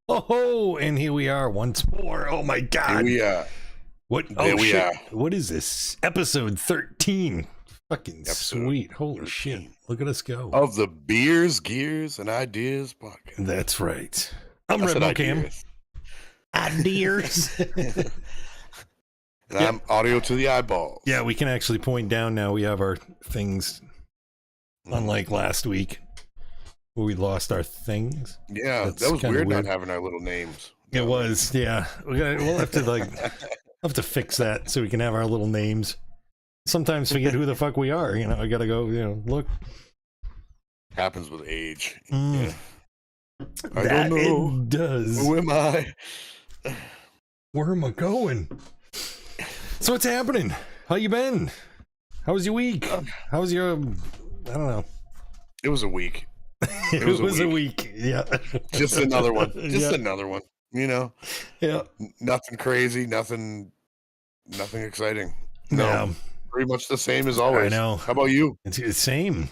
Oh, and here we are once more. Oh my God. Here we are. What? There we shit. are. What is this? Episode 13. Fucking Episode sweet. Holy 13. shit. Look at us go. Of the Beers, Gears, and Ideas Podcast. That's right. I'm I Red said Mocam. Ideas. Ideers. And I'm audio to the eyeballs. Yeah, we can actually point down now. We have our things, unlike last week where we lost our things. Yeah, That's that was kinda weird weird. not having our little names. It was, yeah. We'll have to have to fix that so we can have our little names. Sometimes forget who the fuck we are. You know, I gotta go. You know, look. Happens with age. Mm. Yeah. I That don't know. it does. Who am I? Where am I going? So what's happening? How you been? How was your week? How was your? I don't know. It was a week. It was a week. Yeah. Just another one. Just Yeah. another one. You know, Yeah. nothing crazy. Nothing exciting. Yeah. No, pretty much the same as always. I know. How about you? It's the same,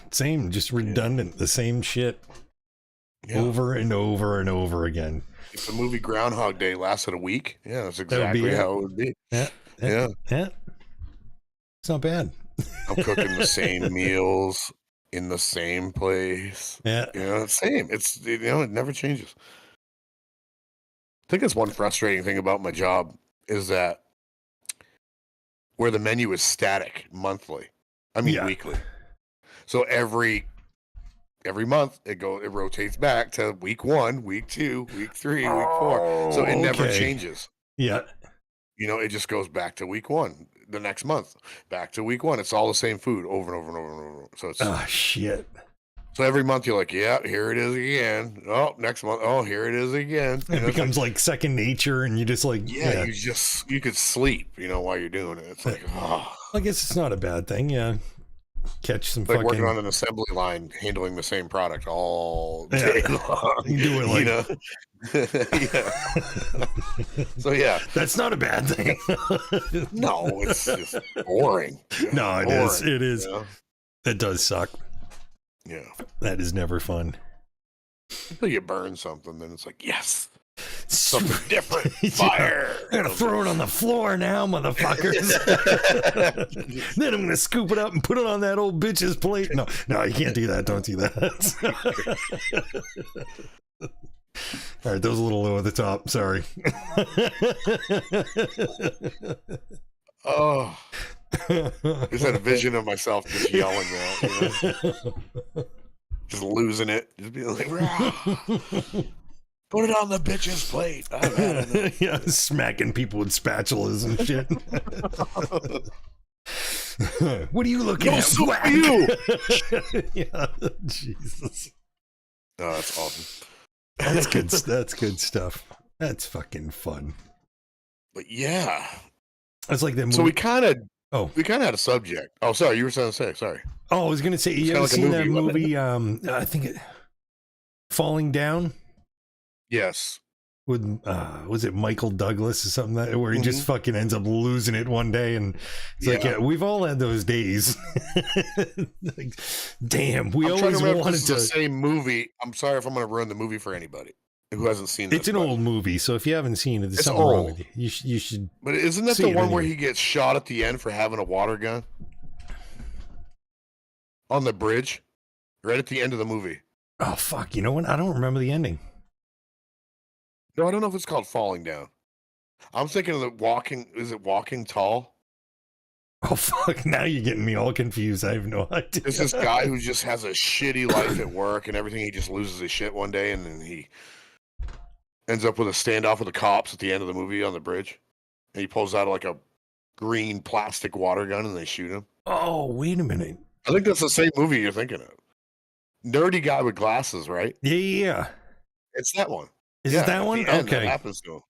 just redundant. The same shit Yeah. over and over and over again. If the movie Groundhog Day lasted a week, yeah, that's That would be exactly it. how it would be. Yeah. Yeah. Yeah. It's not bad. I'm cooking the same meals in the same place. Yeah. You know, it's same. It's, you know, it never changes. I think that's one frustrating thing about my job is that where the menu is static monthly. I mean Yeah. weekly. So every month it rotates back to week 1, week 2, week 3, week 4. So it never Okay. changes. Yeah. You know, it just goes back to week 1 the next month, back to week 1. It's all the same food over and over and over and over. So it's Oh shit. so every month you're like, yeah, here it is again. Oh, next month, oh, here it is again. You It know, becomes like second nature, and you just like yeah, you could sleep, you know, while you're doing it. It's like, oh, I guess it's not a bad thing. Yeah. Catch some like fucking. working on an assembly line, handling the same product all day long. You do it like. You know? Yeah. So yeah, That's not a bad thing. no, it's just boring. No, it Boring, is. It is. you know? That does suck. Yeah. That is never fun. Until you burn something, then it's like, yes, Something something different. Yeah. Fire. I'm gonna throw it on the floor now, motherfuckers. Then I'm gonna scoop it up and put it on that old bitch's plate. No, you can't do that. Don't do that. All right, that was a little low at the top. Sorry. Oh, I just had a vision of myself just yelling that, you know? Just losing it, just being like, "Rah! Put it on the bitch's plate. I've had enough." Yeah, smacking people with spatulas and shit. What are you looking No, at? so Whack! you. Yeah, Jesus. Oh, that's awesome. That's good. That's good stuff. That's fucking fun. But yeah, It's like that movie. so we kind of Oh, had a subject. Oh, sorry, you were saying sorry. I was gonna say, you kinda ever like a seen that movie, wasn't movie? I think it, Falling Down Yes. with was it Michael Douglas or something that where he just fucking ends up losing it one day, and it's like, Yeah. yeah, we've all had those days. Like, damn, we I'm trying always to remember if wanted this is the to. same movie. I'm sorry if I'm going to ruin the movie for anybody who hasn't seen this. It's an but- old movie, so if you haven't seen it, there's It's something wrong old. with you. You should. But isn't that See the it one where anyway. he gets shot at the end for having a water gun? On the bridge? Right at the end of the movie. Oh fuck! You know what? I don't remember the ending. No, I don't know if it's called Falling Down. I'm thinking of the Walking, is it Walking Tall? Oh fuck! Now you're getting me all confused. I have no idea. There's this guy who just has a shitty life at work and everything. He just loses his shit one day and then he ends up with a standoff with the cops at the end of the movie on the bridge. And he pulls out like a green plastic water gun and they shoot him. Oh wait a minute. I think that's the same movie you're thinking of. Nerdy guy with glasses, right? Yeah. It's that one. Is it that at one? the end, Okay. that happens to him.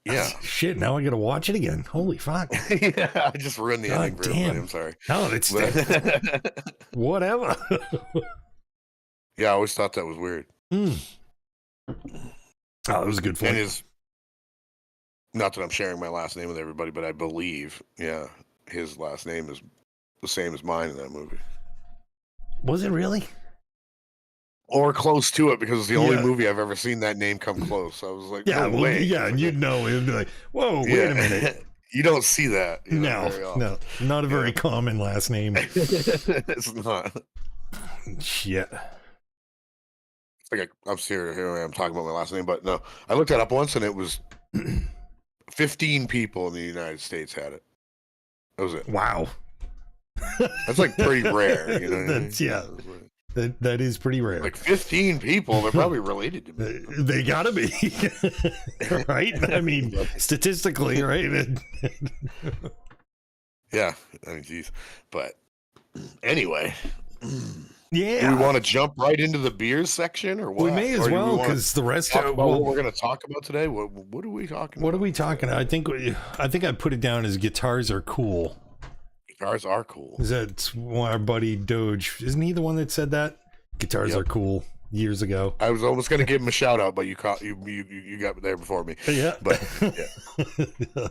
Yeah. Shit, now I gotta watch it again. Holy fuck. Yeah, I just ruined the God ending for everybody. damn. I'm sorry. No, it's But- whatever. yeah, I always thought that was weird. Oh, that was a good And flick. his, not that I'm sharing my last name with everybody, but I believe, his last name is the same as mine in that movie. Was it really? Or close to it, because it's the only Yeah. movie I've ever seen that name come close. I was like, Yeah, no way. yeah, and you'd know. It'd be like, whoa, wait a minute. You don't see that. Very No, often. not a very common last name. It's not. Shit. It's like I'm serious. Here I am talking about my last name, but no. I looked that up once, and it was 15 people in the United States had it. That was it. Wow. That's like pretty rare. You know what I mean? That's, yeah. That is pretty rare. Like 15 people, they're probably related to me. They gotta be. Right? I mean, statistically, right? Yeah. I mean, geez. But anyway. Yeah. Do we want to jump right into the beers section or what? We may as Or do we well, wanna because the rest talk of about what we're going to talk about today. What are we talking what about? are we talking about? I think I put it down as guitars are cool. Guitars are cool. Is that our buddy Doge? Isn't he the one that said that? Guitars are cool years ago. I was almost going to give him a shout out, but you got there before me. Yeah. But yeah.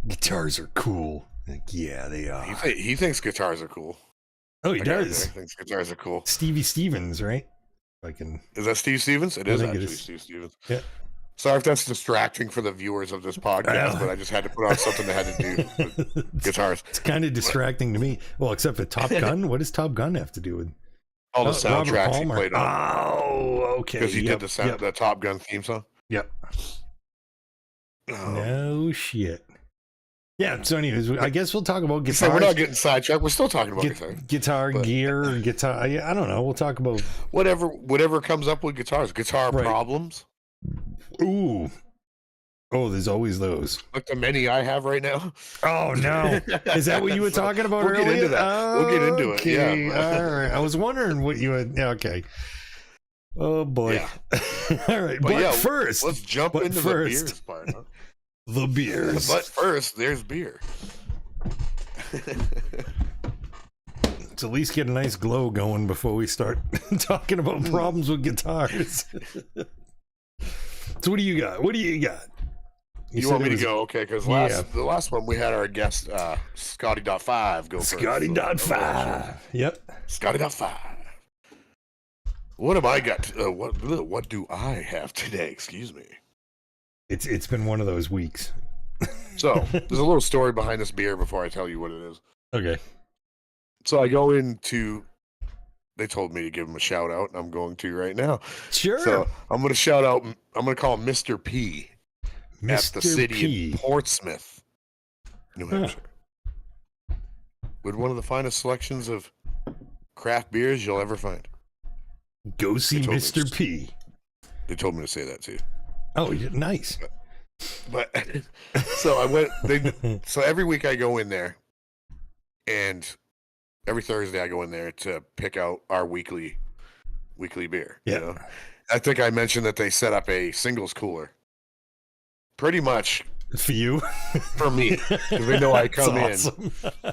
Guitars are cool. Like, yeah, they are. He thinks guitars are cool. Oh, he That guy does. there thinks guitars are cool. Stevie Stevens, right? Is that Steve Stevens? It I is think it actually is. Steve Stevens. Yeah. Sorry if that's distracting for the viewers of this podcast, but I just had to put on something that had to do with guitars. It's kind of distracting to me. Well, except for Top Gun. What does Top Gun have to do with All the Robert soundtracks he Palmer? played on. Oh, okay. Because he did the Top Gun theme song. Yep. Oh. No shit. Yeah. So, anyways, I guess we'll talk about guitars. So we're not getting sidetracked. We're still talking about guitar but- gear, guitar. I don't know. We'll talk about whatever comes up with guitars. Guitar Right. problems, ooh. Oh, there's always those. like the many I have right now. Oh no! Is that what you were talking about We'll earlier? get into that. We'll get into it, yeah. Okay, all right. I was wondering what you had. Yeah, okay. Oh boy. Yeah. All right, but first, let's jump but into first- the beers part. Huh? the beers. But first, there's beer. Let's at least get a nice glow going before we start talking about problems with guitars. So what do you got? What do you got? You want me to go? Okay, because the last one we had our guest Scotty.5 go first. Scotty.5. Yep. Scotty.5. What have I got? What do I have today? Excuse me. It's been one of those weeks. So there's a little story behind this beer before I tell you what it is. Okay. So I go into. They told me to give him a shout out, and I'm going to right now. Sure. So I'm going to shout out. I'm going to call him Mr. P. At the city P. of Portsmouth, New Hampshire. With one of the finest selections of craft beers you'll ever find. Go see They told me Mr. P. They told me to say that too. Oh, nice. But so I went. So every week I go in there, and every Thursday I go in there to pick out our weekly beer. Yeah. You know? I think I mentioned that they set up a singles cooler. Pretty much For you. for me, because they know I come That's in awesome.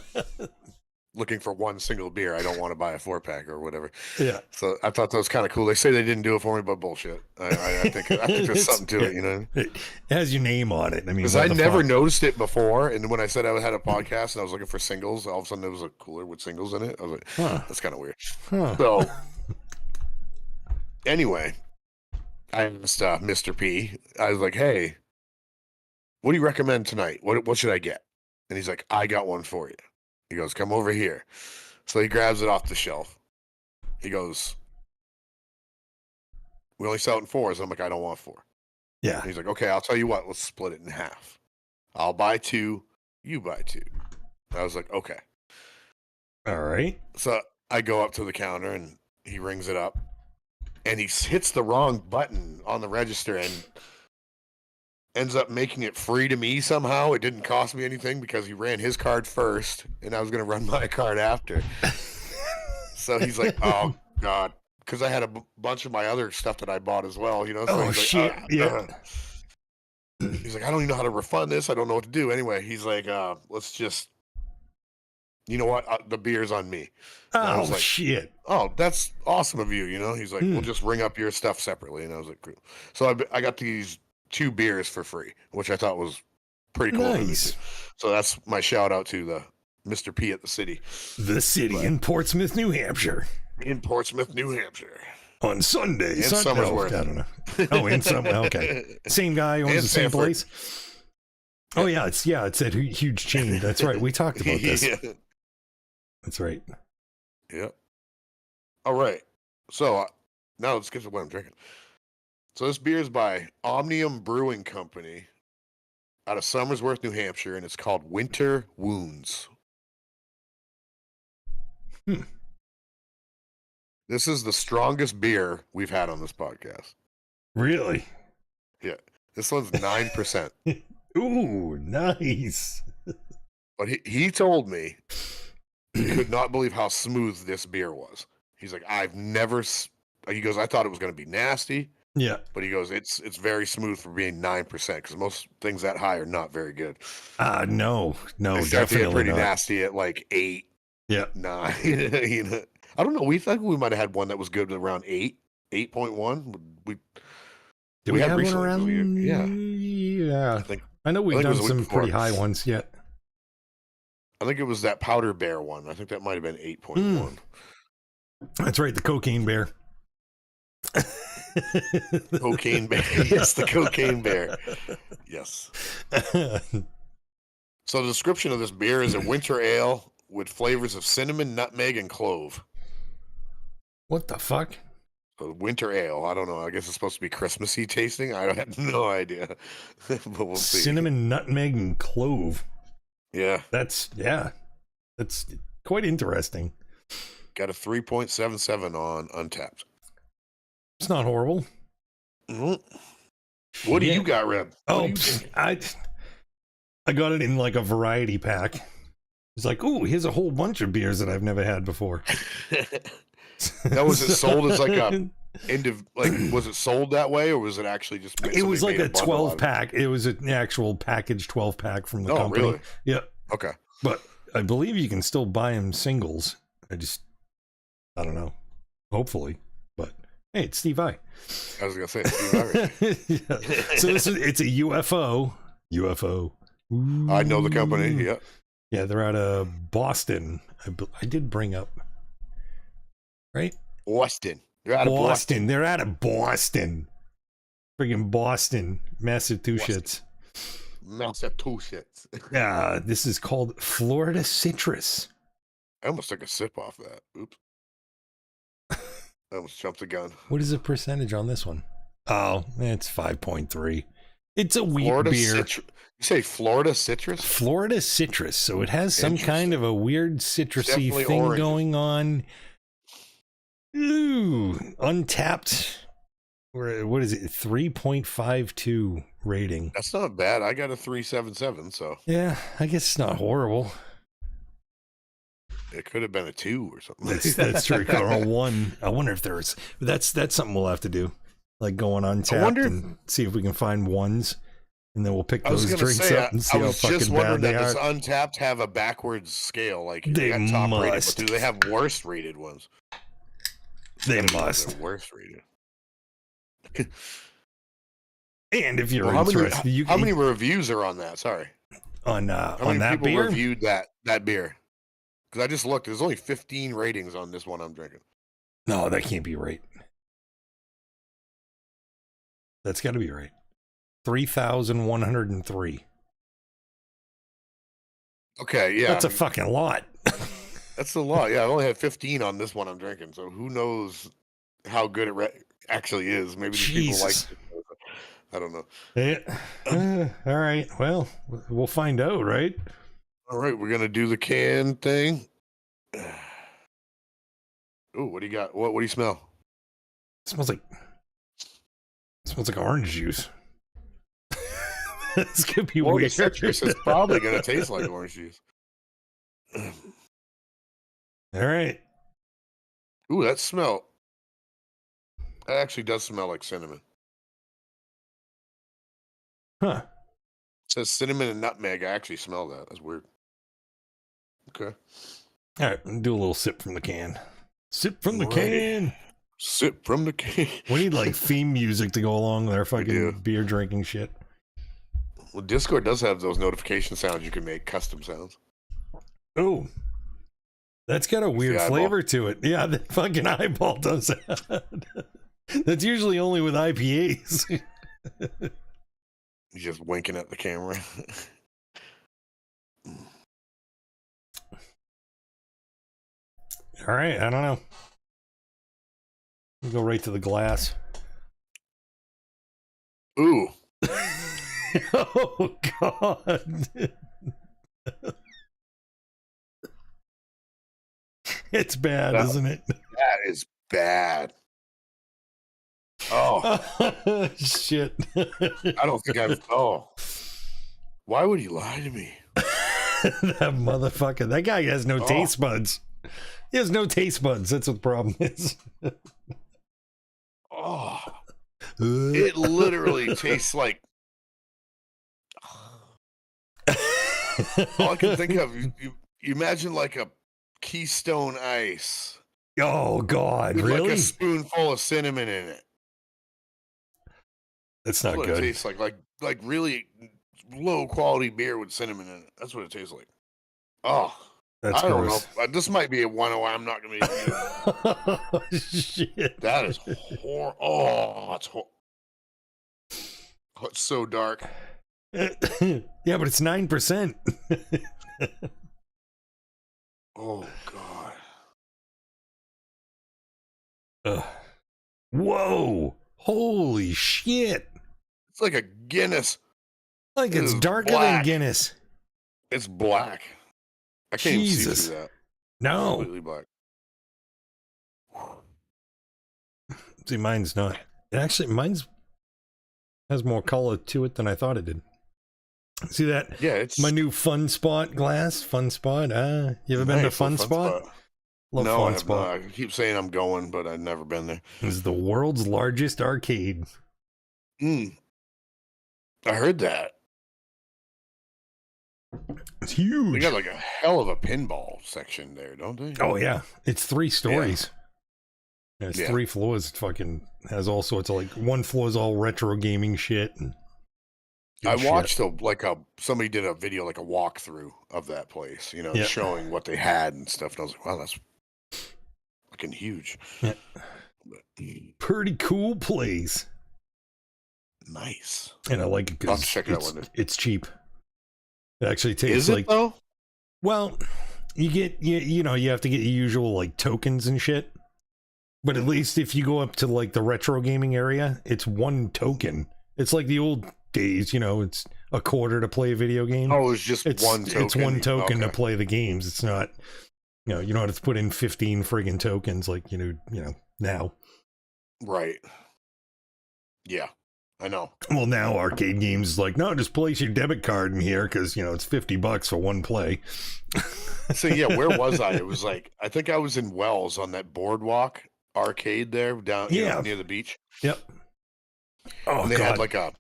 looking for one single beer. I don't want to buy a 4-pack or whatever. Yeah. So I thought that was kind of cool. They say they didn't do it for me, but bullshit. I think there's something to it, you know. It has your name on it. I mean, Because I never noticed it before, and when I said I had a podcast and I was looking for singles, all of a sudden there was a cooler with singles in it. I was like, that's kind of weird. Huh. So anyway, I asked Mr. P. I was like, hey, what do you recommend tonight? What should I get? And he's like, I got one for you. He goes, come over here. So he grabs it off the shelf. He goes, we only sell it in 4s. I'm like, I don't want 4. Yeah. And he's like, okay, I'll tell you what. Let's split it in half. I'll buy 2. You buy 2. I was like, okay. All right. So I go up to the counter and he rings it up. And he hits the wrong button on the register and ends up making it free to me somehow. It didn't cost me anything because he ran his card first and I was going to run my card after. So he's like, oh, God, because I had a bunch of my other stuff that I bought as well, you know. So Oh he's like, shit! Yeah. He's like, I don't even know how to refund this. I don't know what to do. Anyway, he's like, let's just, you know what? The beer's on me. And I was Oh like, shit! oh, that's awesome of you. You know, he's like, we'll just ring up your stuff separately. And I was like, cool. So I got these 2 beers for free, which I thought was pretty cool. Nice. So that's my shout out to the Mr. P at the city. The city in Portsmouth, New Hampshire. In Portsmouth, New Hampshire. On Sunday. In Somersworth. I don't know. Oh, in Somersworth. Okay. Same guy owns the same place. Oh yeah, it's that huge chain. That's right. We talked about this. Yeah. That's right. Yeah. All right. So now let's get to what I'm drinking. So this beer is by Omnium Brewing Company out of Somersworth, New Hampshire, and it's called Winter Wounds. This is the strongest beer we've had on this podcast. Really? Yeah. This one's 9%. Ooh, nice. But he told me he could not believe how smooth this beer was. He's like, he goes, I thought it was going to be nasty. Yeah. But he goes, it's very smooth for being 9%, because most things that high are not very good. No, It's definitely pretty not. nasty at like 8, Yeah. 9. You know? I don't know. We think we might have had one that was good around 8, 8.1. Did we have one around? Yeah. Yeah. I know we've think it done was a week some before. pretty high ones yet. I think it was that Powder Bear one. I think that might have been 8.1. That's right, the cocaine bear. Cocaine Bear. Yes, the Cocaine Bear. Yes. So the description of this beer is a winter ale with flavors of cinnamon, nutmeg, and clove. What the fuck? So winter ale. I don't know. I guess it's supposed to be Christmassy tasting. I have no idea. But we'll see. Cinnamon, nutmeg, and clove. Yeah. That's quite interesting. Got a 3.77 on Untapped. It's not horrible. Mm-hmm. What do you got, Reb? I got it in like a variety pack. It's like, ooh, here's a whole bunch of beers that I've never had before. Now, was it sold as like was it sold that way, or was it actually just? It was like a 12 pack. It was an actual package 12 pack from the company. Really? Yeah. Okay. But I believe you can still buy them singles. I don't know. Hopefully. But hey, it's Steve I. I was gonna say it's Steve I. Yeah. So it's a UFO. UFO. Ooh. I know the company. Yeah. Yeah, they're out of Boston. I did bring up. Right? Boston. They're out of Boston. They're out of Boston. Friggin' Boston, Massachusetts. Massachusetts. Yeah, this is called Florida Citrus. I almost took a sip off that. Oops. I almost jumped the gun. What is the percentage on this one? Oh, it's 5.3. It's a wheat Florida beer. You say Florida Citrus? Florida Citrus. So it has some kind of a weird citrusy Definitely thing orange. going on. Ooh, Untapped. What is it? 3.52 rating. That's not bad. I got a 3.77, so Yeah, I guess it's not horrible. it could have been a 2 or something. That's true. Or a 1. I wonder if there's. That's something we'll have to do. Like go on Untapped and see if we can find ones, and then we'll pick those drinks up and see how fucking bad they are. Does Untapped have a backwards scale? Like they got top must. rated, but do they have worst rated ones? They must. Worst rated. And if you're interested, how many reviews are on that? Sorry, on how many that people beer? reviewed that beer? Because I just looked. There's only 15 ratings on this one I'm drinking. No, that can't be right. That's got to be right. 3,103. Okay, yeah, That's a fucking lot. That's a lot. Yeah, I only have 15 on this one I'm drinking, so who knows how good it actually is? Maybe these people like it. I don't know. Yeah. All right. Well, we'll find out, right? All right, we're gonna do the can thing. Oh, what do you got? What do you smell? It smells like orange juice. This could be weird. Citrus is probably gonna taste like orange juice. All right. Ooh, that smell. It actually does smell like cinnamon. Huh. It says cinnamon and nutmeg. I actually smell that. That's weird. Okay. All right, do a little sip from the can. Sip from the can. Sip from the can. We need like theme music to go along with our fucking beer drinking shit. Well, Discord does have those notification sounds you can make, custom sounds. Oh, that's got a weird flavor to it. Yeah, the fucking eyeball does that. That's usually only with IPAs. He's just winking at the camera. All right, I don't know. We'll go right to the glass. Ooh. Oh, God. It's bad, isn't it? That is bad. Oh. Shit. I don't think I've... Oh. Why would he lie to me? That motherfucker. That guy has no taste buds. He has no taste buds. That's what the problem is. Oh. It literally tastes like... All I can think of, you imagine like a Keystone Ice. Oh, God, with really? Like a spoonful of cinnamon in it. That's not what good. It tastes like really low quality beer with cinnamon in it. That's what it tastes like. Oh, that's I gross. don't know. This might be a one I'm not going to be. Oh, shit. That is horrible. Oh, it's so dark. Yeah, but it's 9%. Oh, God. Whoa. Holy shit. It's like a Guinness. Like it's darker than Guinness. It's black. I can't even see through that. No. It's completely black. See, mine's not. Mine's has more color to it than I thought it did. See that? Yeah, it's my new Fun Spot glass. Fun Spot. You ever been to Fun Spot? Love no, Fun Spot. I keep saying I'm going, but I've never been there. It's the world's largest arcade. I heard that. It's huge. They got like a hell of a pinball section there, don't they? Oh yeah, it's 3 stories. Yeah. It's 3 floors. It fucking has all sorts of one floor is all retro gaming shit. And I watched somebody did a video, like a walkthrough of that place, showing what they had and stuff. And I was like, wow, that's fucking huge. Yeah. Pretty cool place. Nice. And I like it because it's cheap. It actually tastes Is it though? Well, you get you have to get your usual tokens and shit. But at least if you go up to the retro gaming area, it's 1 token. It's like the old days, it's a quarter to play a video game. Oh, it's just 1 token. It's 1 token to play the games. It's not, you don't have to put in 15 friggin' tokens like now. Right. Yeah, I know. Well, now arcade games no, just place your debit card in here because it's $50 for 1 play. So yeah, where was I? It was I think I was in Wells on that boardwalk arcade there down near the beach. Yep. Oh, and they had like a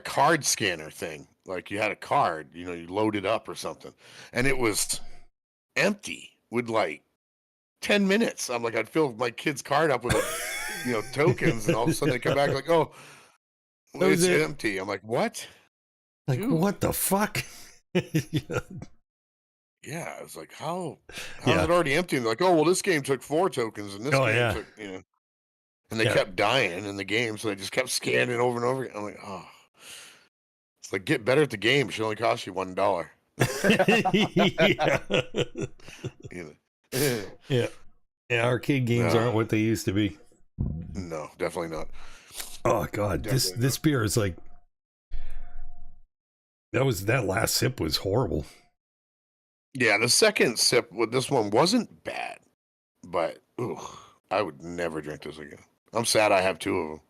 card scanner thing. Like you had a card, you load it up or something, and it was empty with 10 minutes. I'm like, I'd fill my kid's card up with tokens, and all of a sudden they come back like, oh, it's empty. I'm like, what? Dude. What the fuck? Yeah, I was like, how is it already empty? And they're like, oh, well, this game took 4 tokens, and this game took, and they kept dying in the game, so they just kept scanning over and over again. I'm like, oh, it's like, get better at the game. It should only cost you $1. Yeah, arcade games aren't what they used to be. No, definitely not. Oh God, this beer is that last sip was horrible. Yeah, the second sip with this one wasn't bad, but I would never drink this again. I'm sad I have 2 of them.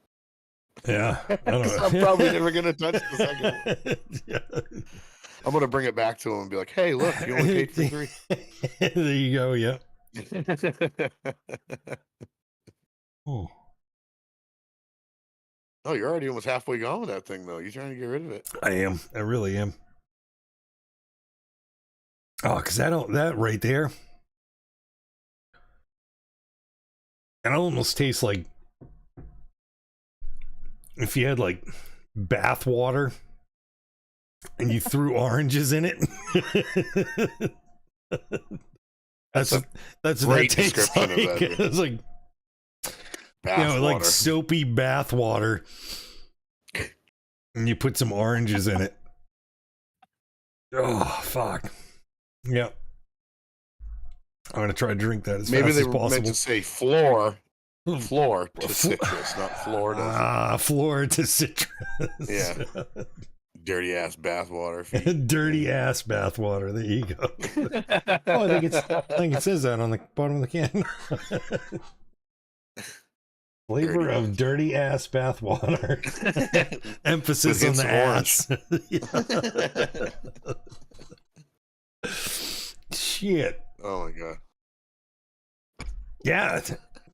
Yeah, I don't know. I'm probably never gonna touch the second one. Yeah. I'm gonna bring it back to him and be like, "Hey, look, you only paid for 3." There you go. Yeah. Oh, Oh, you're already almost halfway gone with that thing, though. You're trying to get rid of it. I am. I really am. Oh, because that right there, it almost tastes like if you had like bath water and you threw oranges in it. that's what that tastes like. It's like bath water. Like soapy bath water, and you put some oranges in it. Oh fuck! Yep. I'm gonna try to drink that as fast as possible. Maybe they were meant to say floor to citrus, not Florida. Ah, floor to citrus. Yeah. Dirty ass bathwater. Dirty ass bathwater. There you go. Oh, I think it says that on the bottom of the can. Flavor of dirty ass bathwater. Emphasis on the ass. Shit. Oh my god. Yeah.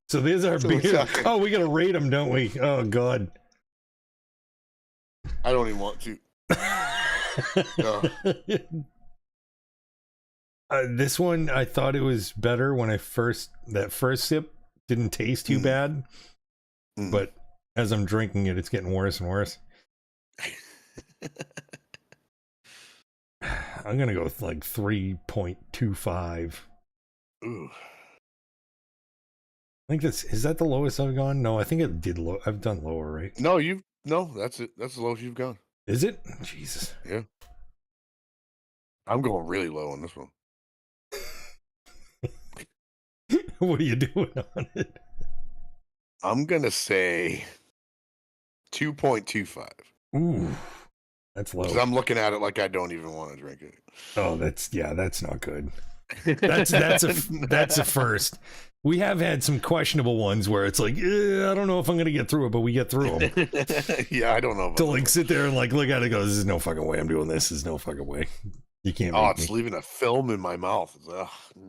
So these are beers. Oh, we gotta rate them, don't we? Oh god. I don't even want to. No. This one, I thought it was better when that first sip didn't taste too bad, but as I'm drinking it, it's getting worse and worse. I'm gonna go with like 3.25. Ooh. I think is that the lowest I've gone? No, I think it did I've done lower, right? No, that's it. That's the lowest you've gone. Is it? Jesus. Yeah. I'm going really low on this one. What are you doing on it? I'm gonna say 2.25. Ooh. That's low. Because I'm looking at it like I don't even want to drink it. Oh, that's not good. That's a first. We have had some questionable ones where it's like, I don't know if I'm gonna get through it, but we get through them. Yeah, I don't know. To like sit there and like look at it, and go, this is no fucking way I'm doing this. There's no fucking way. You can't. Oh, it's leaving a film in my mouth.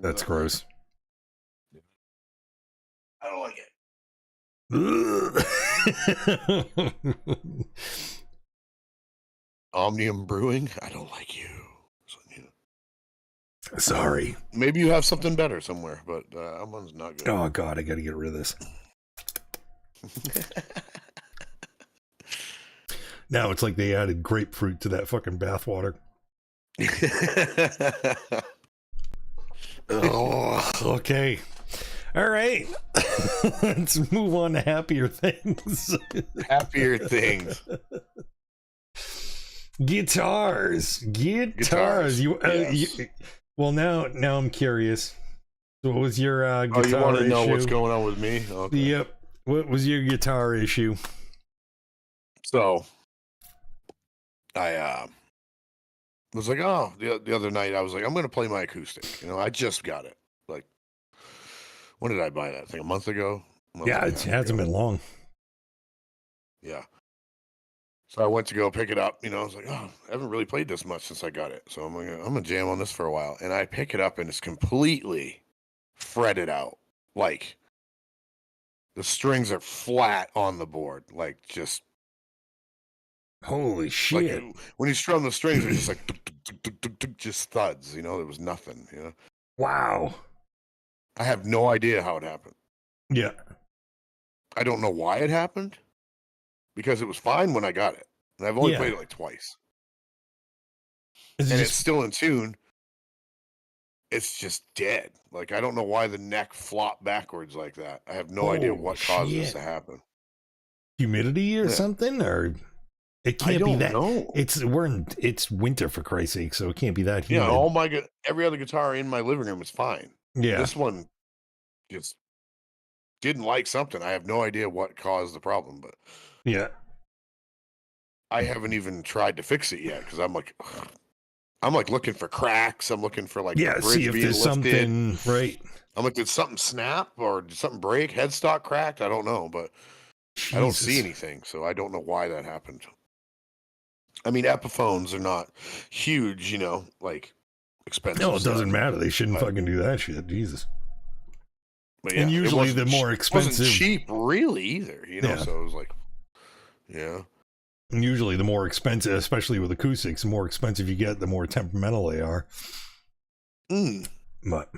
That's gross. I don't like it. Omnium Brewing, I don't like you. Sorry. Maybe you have something better somewhere, but one's not good. Oh god, I gotta get rid of this. Now it's like they added grapefruit to that fucking bathwater. Oh, okay. All right. Let's move on to happier things. Happier things. Guitars. Yes. Well, now I'm curious. So what was your guitar issue? You want to know what's going on with me? Okay. Yep. What was your guitar issue? So, I was like, the other night I was like, I'm going to play my acoustic. I just got it. Like, when did I buy that? I think a month ago. It hasn't been long. Yeah. So I went to go pick it up, I was like, I haven't really played this much since I got it. So I'm gonna jam on this for a while. And I pick it up and it's completely fretted out. Like the strings are flat on the board. Like just holy shit. Like, when you strum the strings, it's just like just thuds, there was nothing, Wow. I have no idea how it happened. Yeah. I don't know why it happened. Because it was fine when I got it. And I've only played it like twice. It's still in tune. It's just dead. Like, I don't know why the neck flopped backwards like that. I have no idea what caused this to happen. Humidity or something? Or it can't be that. Know. It's winter, for Christ's sake, so it can't be that humid. Yeah, every other guitar in my living room is fine. Yeah. This one just didn't like something. I have no idea what caused the problem, but yeah. I haven't even tried to fix it yet because I'm like looking for cracks. I'm looking for the bridge see if being there's lifted. Something right. I'm like, did something snap or did something break? Headstock cracked? I don't know, but Jesus. I don't see anything, so I don't know why that happened. I mean, Epiphones are not huge, like expensive. No, it doesn't matter. They shouldn't fucking do that shit. Jesus. But yeah, and usually the more expensive, wasn't cheap really either, so it was like, Yeah. And usually the more expensive, especially with acoustics, the more expensive you get, the more temperamental they are. But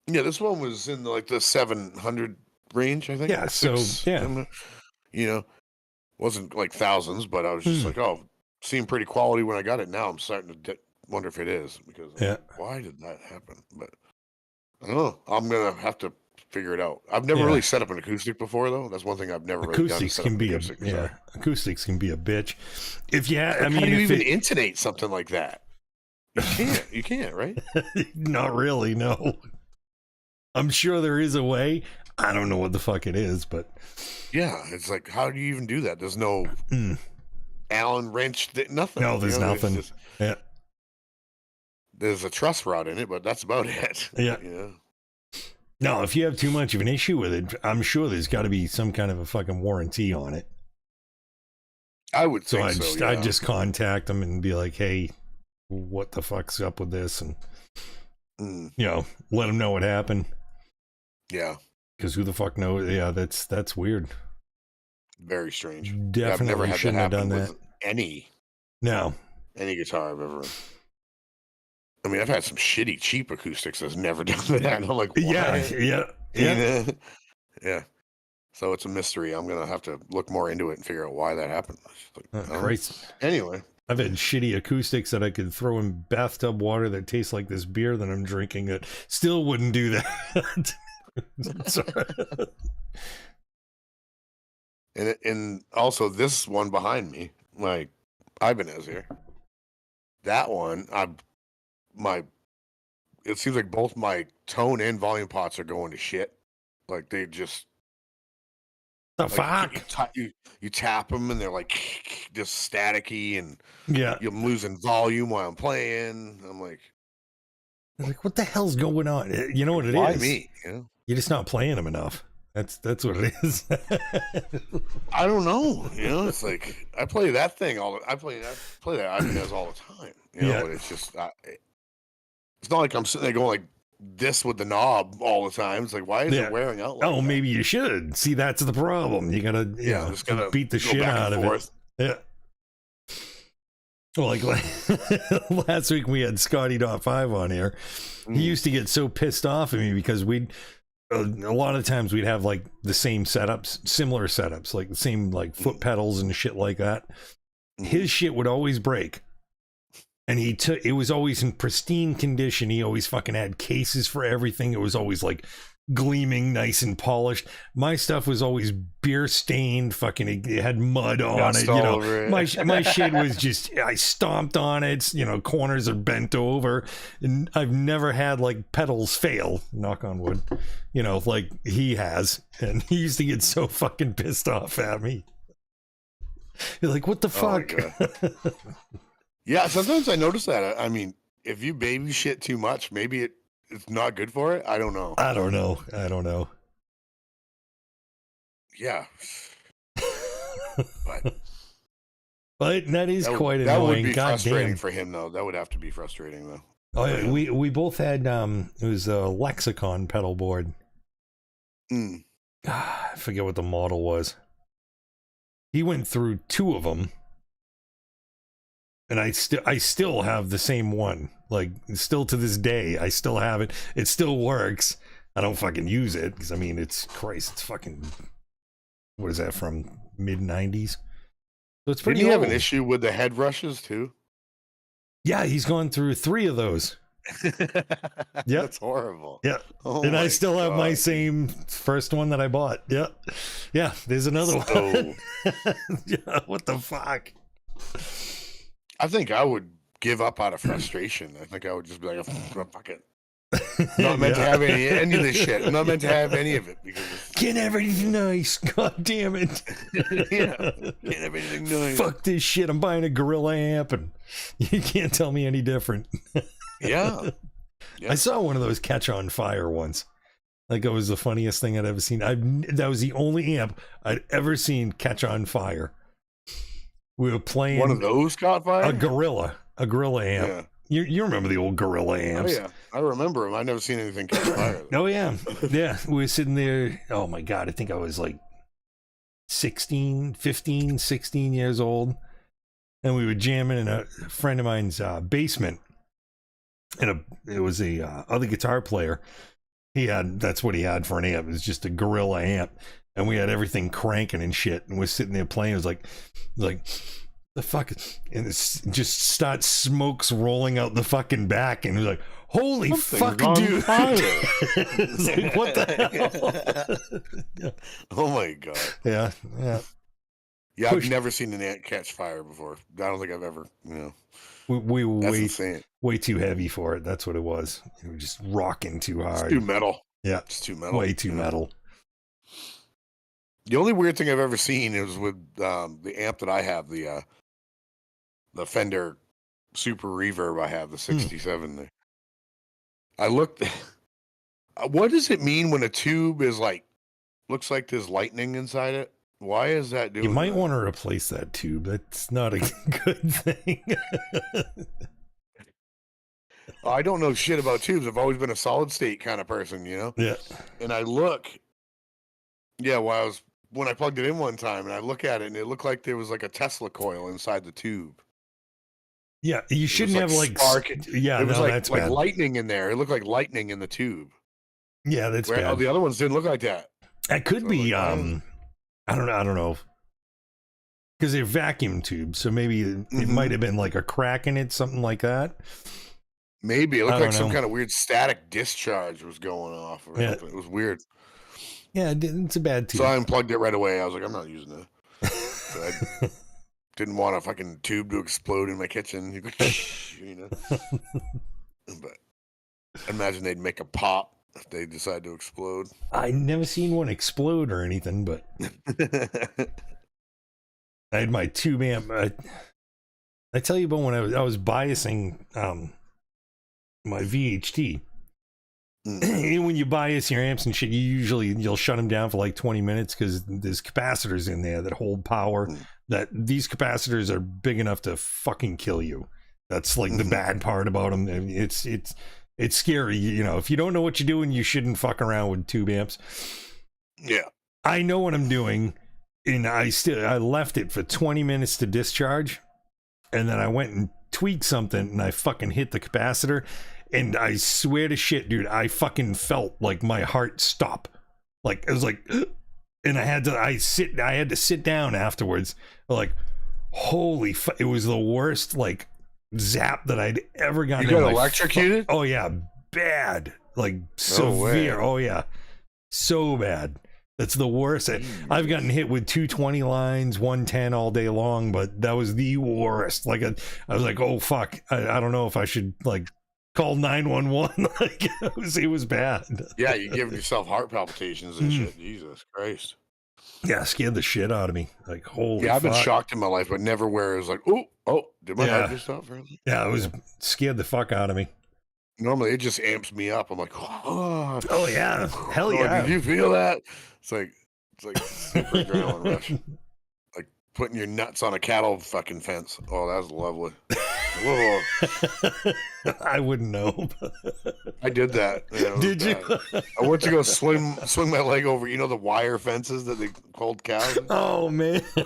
yeah, this one was in like the 700 range, I think. Yeah, so, yeah. You know, wasn't like thousands, but I was just like, oh, seemed pretty quality when I got it. Now I'm starting to wonder if it is, because why did that happen? But I don't know. I'm gonna have to figure it out. I've never really set up an acoustic before, though. That's one thing I've never really done. Acoustics can be acoustics can be a bitch. If you, I mean, how do you even intonate something like that? You can't, right? Not really, no. I'm sure there is a way. I don't know what the fuck it is, but yeah, it's like, how do you even do that? There's no Allen wrench, nothing. No, there's nothing. There's a truss rod in it, but that's about it. Yeah. No, if you have too much of an issue with it, I'm sure there's got to be some kind of a fucking warranty on it. I would think so. I'd just contact them and be like, hey, what the fuck's up with this? And, let them know what happened. Yeah. Because who the fuck knows? Yeah, that's weird. Very strange. Definitely I've never had shouldn't have done that. With any guitar I've ever. I mean, I've had some shitty, cheap acoustics that's never done that. I'm like, why? Yeah. So it's a mystery. I'm gonna have to look more into it and figure out why that happened. Christ. Anyway, I've had shitty acoustics that I could throw in bathtub water that tastes like this beer that I'm drinking that still wouldn't do that. And also this one behind me, like Ibanez here, that one, it seems like both my tone and volume pots are going to shit. Like they just fuck. You tap them and they're like just staticky, and I'm losing volume while I'm playing. I'm like, what the hell's going on? You know what it is? Why me? You're just not playing them enough. That's what it is. I don't know. It's like I play that thing I play that Ibanez all the time. But it's just it's not like I'm sitting there going like this with the knob all the time. It's like, why is it wearing out? Like that? Maybe you should. See, that's the problem. You gotta just gotta beat the shit out of it. Yeah. Well, like last week we had Scotty.5 on here. He used to get so pissed off at me because a lot of times we'd have like the same setups, similar setups, like the same like foot pedals and shit like that. His shit would always break. And it was always in pristine condition. He always fucking had cases for everything. It was always like gleaming, nice and polished. My stuff was always beer stained. Fucking, it had mud on it. My shit was just, I stomped on it. Corners are bent over, and I've never had like pedals fail. Knock on wood. Like he has, and he used to get so fucking pissed off at me. You're like, what the fuck? Yeah, sometimes I notice that. I mean, if you baby shit too much, maybe it's not good for it. I don't know. Yeah. But that is quite annoying. That would be frustrating for him, though. That would have to be frustrating, though. Oh, yeah. We both had, it was a Lexicon pedal board. I forget what the model was. He went through two of them. And I still have the same one. Like, still to this day, I still have it. It still works. I don't fucking use it because, I mean, it's fucking, what is that, from mid-90s? So it's pretty old. Did he have an issue with the head rushes too? Yeah, he's gone through 3 of those. Yeah, that's horrible. Yeah, and I still have my same first one that I bought. Yeah. There's another one. Yeah, what the fuck? I think I would give up out of frustration. I think I would just be like, fuck it. Not meant to have any of this shit. I'm not meant to have any of it because can't have anything nice. God damn it. Can't have anything nice. Fuck this shit. I'm buying a Gorilla amp and you can't tell me any different. Yeah. I saw one of those catch on fire once. Like, it was the funniest thing I'd ever seen. That was the only amp I'd ever seen catch on fire. We were playing one of those caught fire? A Gorilla amp. Yeah. You remember the old Gorilla amps? Oh yeah, I remember them. I never seen anything catch fire. Oh yeah, yeah. We were sitting there. Oh my god, I think I was like 16 years old. And we were jamming in a friend of mine's basement. And it was a other guitar player. That's what he had for an amp. It was just a Gorilla amp. And we had everything cranking and shit. And we're sitting there playing. It was like the fuck, and it's just starts smokes rolling out the fucking back, and it was like, holy fuck, dude. It's like, what the hell? Oh my god. Yeah. I've never seen an ant catch fire before. I don't think I've ever, we were insane. Way too heavy for it. That's what it was. It was just rocking too hard. It's too metal. Yeah. It's too metal. Way too metal. The only weird thing I've ever seen is with the amp that I have, the Fender Super Reverb I have, the 67 there. I looked, what does it mean when a tube is like, looks like there's lightning inside it? Why is that doing You might that? want to replace that tube. That's not a good thing. I don't know shit about tubes. I've always been a solid state kind of person, Yeah. And I look, when I plugged it in one time, and I look at it, and it looked like there was like a Tesla coil inside the tube. Yeah, you shouldn't have like spark. Yeah, it was that's like bad. lightning in there. It looked like lightning in the tube. Yeah, that's bad. The other ones didn't look like that. It could be I don't know. Because they're vacuum tubes, so maybe it might have been like a crack in it, something like that. Maybe it looked like some kind of weird static discharge was going off. Or something. It was weird. Yeah, it's a bad tube. So I unplugged it right away. I was like, I'm not using it. So I didn't want a fucking tube to explode in my kitchen. But I imagine they'd make a pop if they decide to explode. I never seen one explode or anything, but I had my tube amp. I tell you about when I was biasing my VHT. And when you bias your amps and shit, you'll shut them down for like 20 minutes because there's capacitors in there that hold power. That these capacitors are big enough to fucking kill you. That's like the bad part about them. I mean, it's scary. If you don't know what you're doing, you shouldn't fuck around with tube amps. Yeah, I know what I'm doing, and I left it for 20 minutes to discharge, and then I went and tweaked something, and I fucking hit the capacitor. And I swear to shit, dude, I fucking felt like my heart stop. Like, it was like, and I had to sit down afterwards. Like, holy fuck, it was the worst, like, zap that I'd ever gotten. You got electrocuted? Oh, yeah, bad. Like, severe. Oh, yeah, so bad. That's the worst. I've gotten hit with 220 lines, 110 all day long, but that was the worst. Like, I was like, oh, fuck, I don't know if I should, like, call 911. Like, it was bad. Yeah, you're giving yourself heart palpitations and shit. Jesus Christ. Yeah, scared the shit out of me. Like, holy I've been fuck. shocked in my life, but never where it was like, oh, did my heart just stop? Yeah, it was scared the fuck out of me. Normally, it just amps me up. I'm like, oh yeah, hell yeah. Did you feel that? It's like super adrenaline rush. Like putting your nuts on a cattle fucking fence. Oh, that was lovely. Whoa. I wouldn't know. I did that. Yeah, did you? I went to go swing my leg over, the wire fences that they hold cows. Oh man. I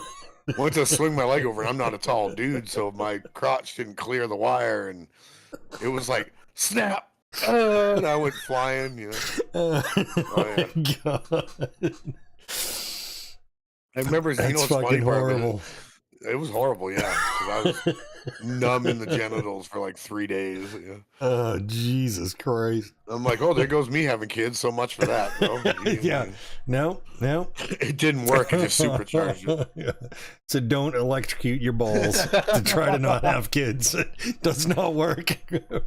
went to swing my leg over, and I'm not a tall dude, so my crotch didn't clear the wire, and it was like snap, and I went flying. Oh my god. I remember, That's what's funny horrible. It was horrible, yeah. 'Cause I was numb in the genitals for like 3 days. Yeah. Oh, Jesus Christ. I'm like, oh, there goes me having kids. So much for that, bro. Yeah. No. It didn't work. It just supercharged it. Yeah. So don't electrocute your balls to try to not have kids. It does not work. It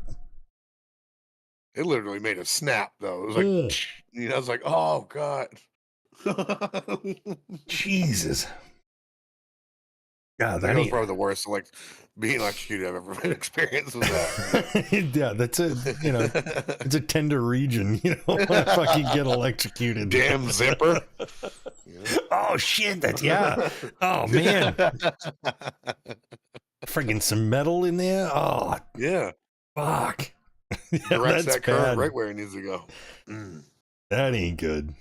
literally made a snap, though. It was like, I was like, oh, God. Jesus. God, that was probably the worst, like, being electrocuted I've ever experienced with that. Yeah, that's it's a tender region, when I fucking get electrocuted. Damn zipper. Oh shit, oh man. Friggin' some metal in there. Oh yeah. Fuck. Directs that's that current bad. right where it needs to go. That ain't good.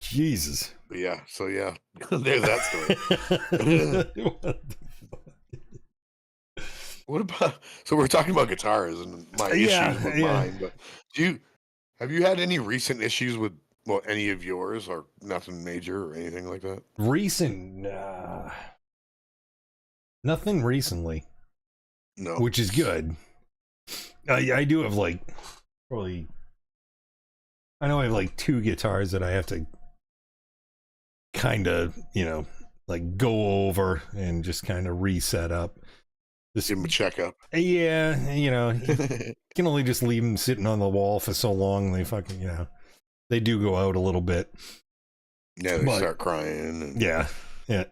Jesus. But yeah, so yeah, there's that story. What about? So we're talking about guitars and my issues with mine, but have you had any recent issues with any of yours, or nothing major or anything like that? Recent, nothing recently. No, which is good. I do have like probably. I know I have like 2 guitars that I have to kind of, like go over and just kind of reset up. Just give them a checkup. Yeah, you can only just leave them sitting on the wall for so long. They fucking, they do go out a little bit. Yeah, they start crying. And, yeah.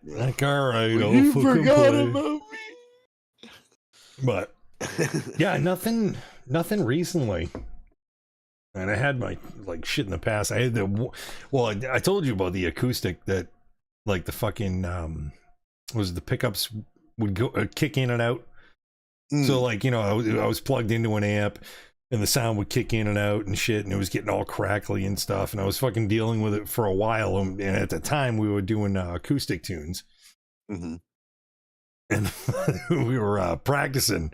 Like, all right, you forgot about me. But yeah, nothing recently. And I had my like shit in the past. I had I told you about the acoustic that like the fucking was the pickups would go kick in and out. So like, I was plugged into an amp and the sound would kick in and out and shit, and it was getting all crackly and stuff, and I was fucking dealing with it for a while, and at the time we were doing acoustic tunes. And we were practicing,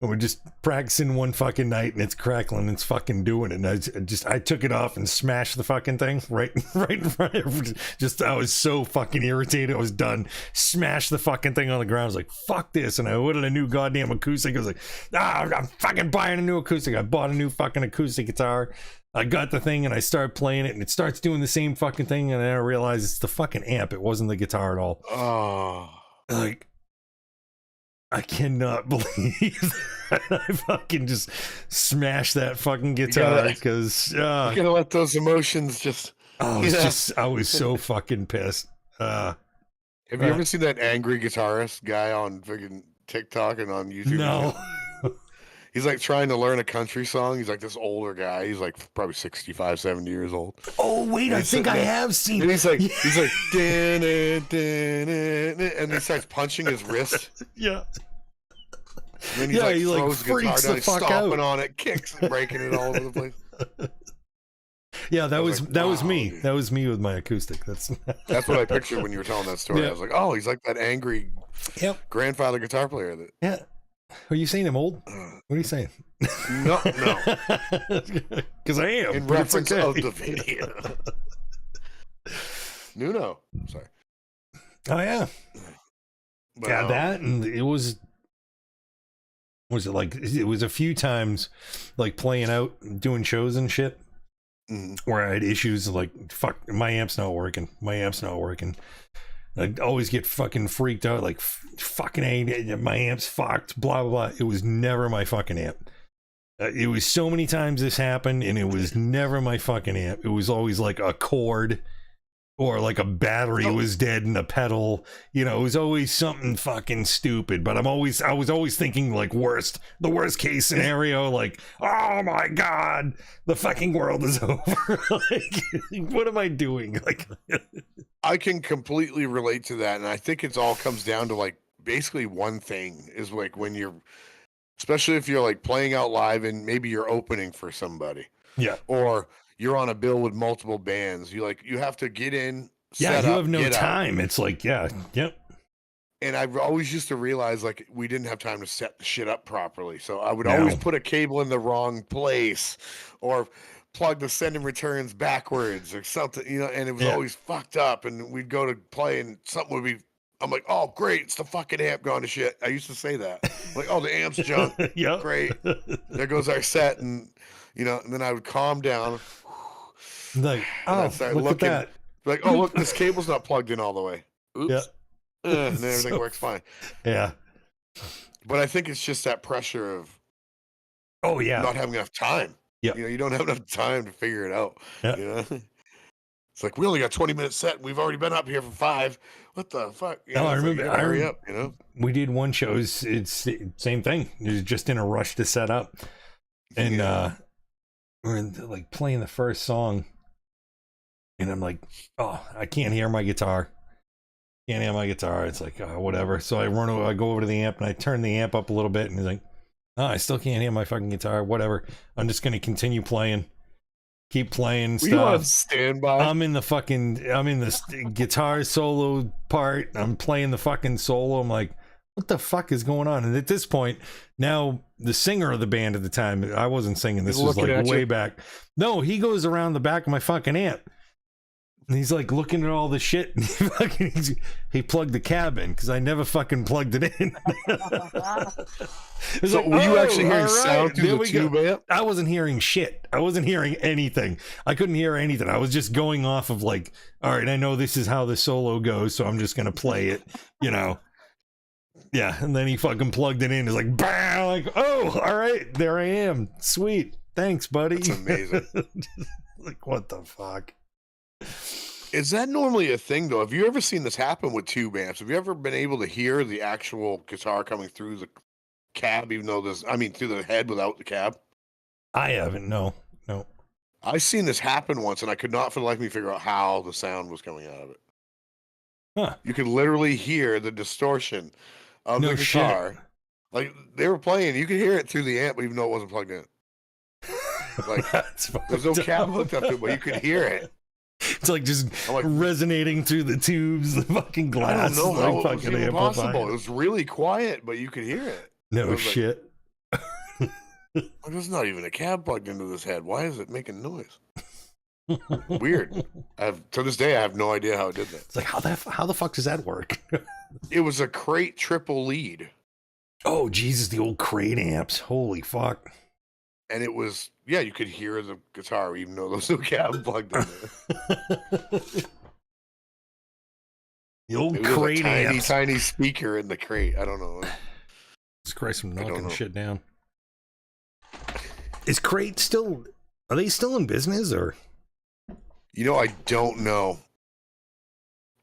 and we're just practicing one fucking night, and it's crackling, and it's fucking doing it, and I took it off and smashed the fucking thing right in front of I was so fucking irritated. I was done. Smashed the fucking thing on the ground. I was like, fuck this, and I ordered a new goddamn acoustic. I was like, I'm fucking buying a new acoustic. I bought a new fucking acoustic guitar. I got the thing and I started playing it, and it starts doing the same fucking thing, and then I realized it's the fucking amp. It wasn't the guitar at all. Oh, like, I cannot believe that I fucking just smashed that fucking guitar because you gotta let those emotions just. I was so fucking pissed. Have you ever seen that angry guitarist guy on freaking TikTok and on YouTube? No. He's like trying to learn a country song. He's like this older guy. He's like probably 65, 70 years old. Oh wait, I think I have seen. And he's like, and he starts punching his wrist. Yeah. And then he throws the guitar down, he's stomping on it, kicks and breaking it all over the place. Yeah, that was me. Dude. That was me with my acoustic. That's what I pictured when you were telling that story. Yeah. I was like, oh, he's like that angry grandfather guitar player. Yeah. Are you saying I'm old? What are you saying? No. Because I am. In reference of the video. Nuno. Sorry. Oh, yeah. But, yeah, that, and it was it like, it was a few times, like, playing out, doing shows and shit, where I had issues like, fuck, my amp's not working. I'd always get fucking freaked out, like, fucking my amp's fucked, blah, blah, blah. It was never my fucking amp. It was so many times this happened, and it was never my fucking amp. It was always like a cord, or like a battery was dead in a pedal. It was always something fucking stupid. But I was always thinking like the worst case scenario, like, oh my god, the fucking world is over. Like, what am I doing? Like, I can completely relate to that, and I think it all comes down to like basically one thing is like when you're, especially if you're like playing out live and maybe you're opening for somebody, or you're on a bill with multiple bands. You have to get in. You have no time. Out. It's like, yep. And I always used to realize like we didn't have time to set the shit up properly. So I would always put a cable in the wrong place, or plug the send and returns backwards or something, and it was always fucked up. And we'd go to play and something would be, I'm like, oh great, it's the fucking amp going to shit. I used to say that. Like, oh, the amp's junk. Great. There goes our set. And and then I would calm down. Like, oh, look at that. Like, oh, look, this cable's not plugged in all the way. Oops. And then everything works fine. Yeah. But I think it's just that pressure of not having enough time. Yeah. You don't have enough time to figure it out. Yeah. It's like, we only got 20 minutes set, and we've already been up here for 5. What the fuck? I remember. Like, hurry up, We did one show. It's same thing. It was just in a rush to set up. And we're like playing the first song. And I'm like, oh, I can't hear my guitar. It's like, whatever. So I go over to the amp and I turn the amp up a little bit, and he's like, oh, I still can't hear my fucking guitar. Whatever. I'm just going to continue playing. keep playing Were you on stuff. standby? I'm in the guitar solo part. I'm playing the fucking solo. I'm like, what the fuck is going on? And at this point, now the singer of the band at the time, I wasn't singing. This He's was looking like at way you. back. No, he goes around the back of my fucking amp. And he's like looking at all the shit. And he plugged the cab in because I never fucking plugged it in. So like, were you actually hearing all sound through there the we go. tube amp? I wasn't hearing shit. I wasn't hearing anything. I couldn't hear anything. I was just going off of like, all right, I know this is how the solo goes, so I'm just gonna play it, you know. Yeah, and then he fucking plugged it in. It's like, bam, like, oh, all right, there I am. Sweet. Thanks, buddy. That's amazing. Like, what the fuck? Is that normally a thing, though? Have you ever seen this happen with tube amps? Have you ever been able to hear the actual guitar coming through the cab, even though through the head without the cab? I haven't. No. I've seen this happen once, and I could not for the life of me figure out how the sound was coming out of it. Huh. You could literally hear the distortion of No the guitar. shit. Like, they were playing, you could hear it through the amp, even though it wasn't plugged in. Like, there's no cab hooked up to it, but you could hear it. It's like just like, resonating through the tubes, the fucking glass. I don't know how it was even amplifying. possible. It was really quiet, but you could hear it. No shit. Like, there's not even a cab plugged into this head. Why is it making noise? Weird. To this day, I have no idea how it did that. It's like, how the fuck does that work? It was a crate triple lead. Oh, Jesus, the old crate amps. Holy fuck. And it was, yeah, you could hear the guitar even though there was no cab plugged in there. The old crate amps. Tiny speaker in the crate. I don't know. Jesus Christ, I'm knocking shit down. Is Crate still, are they still in business or? You know, I don't know.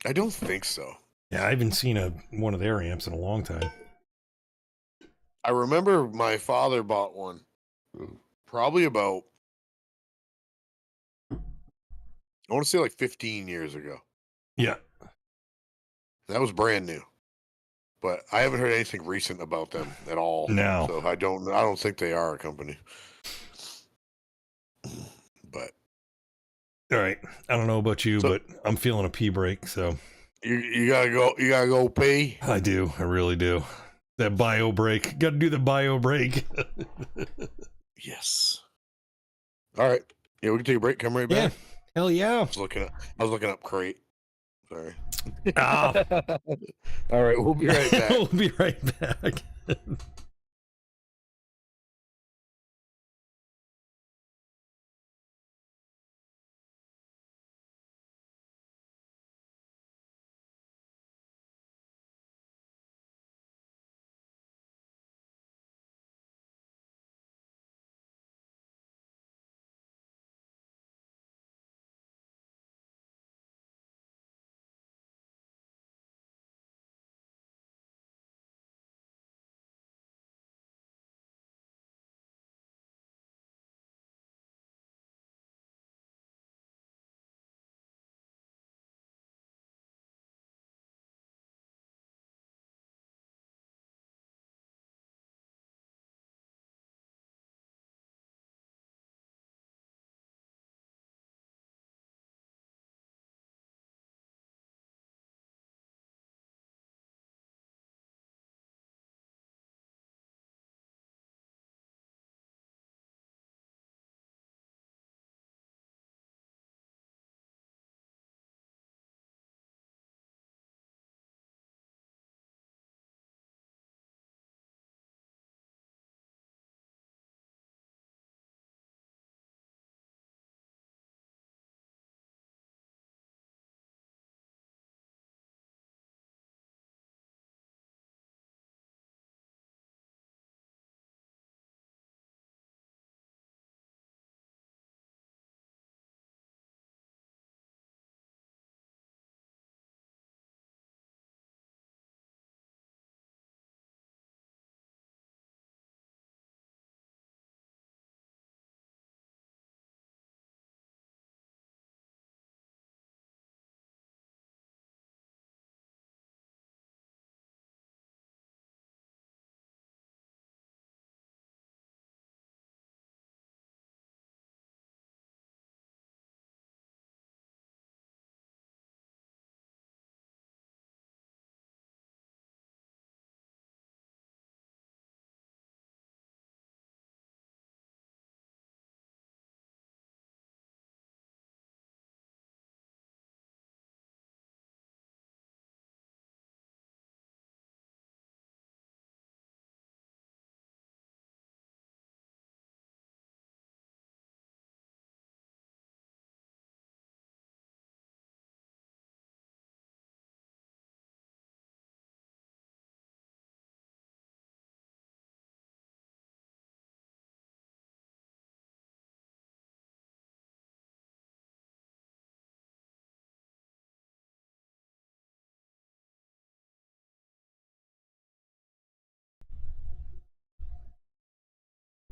I don't think so. Yeah, I haven't seen one of their amps in a long time. I remember my father bought one probably about, I want to say like 15 years ago. Yeah. That was brand new. But I haven't heard anything recent about them at all. No. So I don't think they are a company. But all right. I don't know about you, but I'm feeling a pee break, so you gotta go pee. I do. I really do. That bio break. Gotta do the bio break. Yes. All right. Yeah, we can take a break. Come right back. Yeah. Hell yeah. I was looking up crate. Sorry. Ah. All right, we'll be right back. We'll be right back.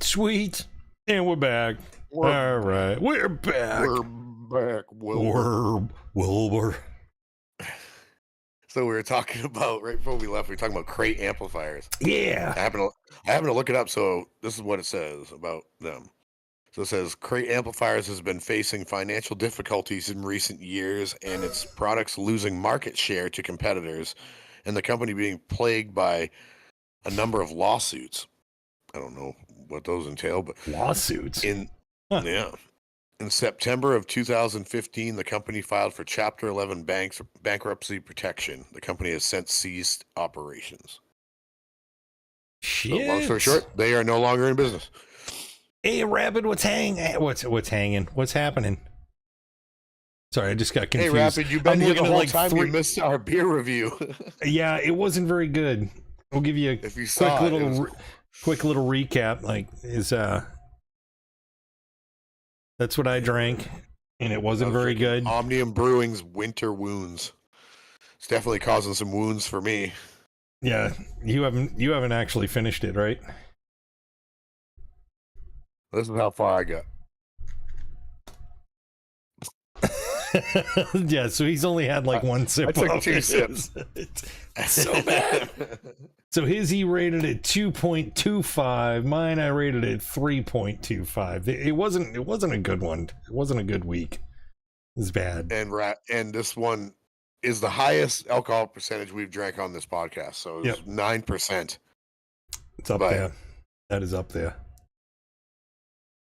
Sweet. And we're back. All right. We're back. We're back, Wilbur. Wilbur. So we were talking about, right before we left, we were talking about crate amplifiers. Yeah. I happened to look it up, so this is what it says about them. So it says, Crate Amplifiers has been facing financial difficulties in recent years and its products losing market share to competitors, and the company being plagued by a number of lawsuits. I don't know what those entail, but lawsuits. Yeah. In September of 2015, the company filed for Chapter 11 bankruptcy protection. The company has since ceased operations. Shit. So long story short, they are no longer in business. Hey, Rapid, what's hanging? What's happening? Sorry, I just got confused. Hey, Rapid, you've been here the whole time. You 3... missed our beer review. Yeah, it wasn't very good. We'll give you a quick little recap. That's what I drank, and it wasn't very good. Omnium Brewing's Winter Wounds. It's definitely causing some wounds for me. Yeah, you haven't actually finished it, right? This is how far I got. Yeah, so he's only had like one sip. I took 2 sips. It's so bad. So his he rated at 2.25. Mine I rated at 3.25. It wasn't a good one. It wasn't a good week. It was bad. And this one is the highest alcohol percentage we've drank on this podcast. So it's 9%. It's up there. That is up there.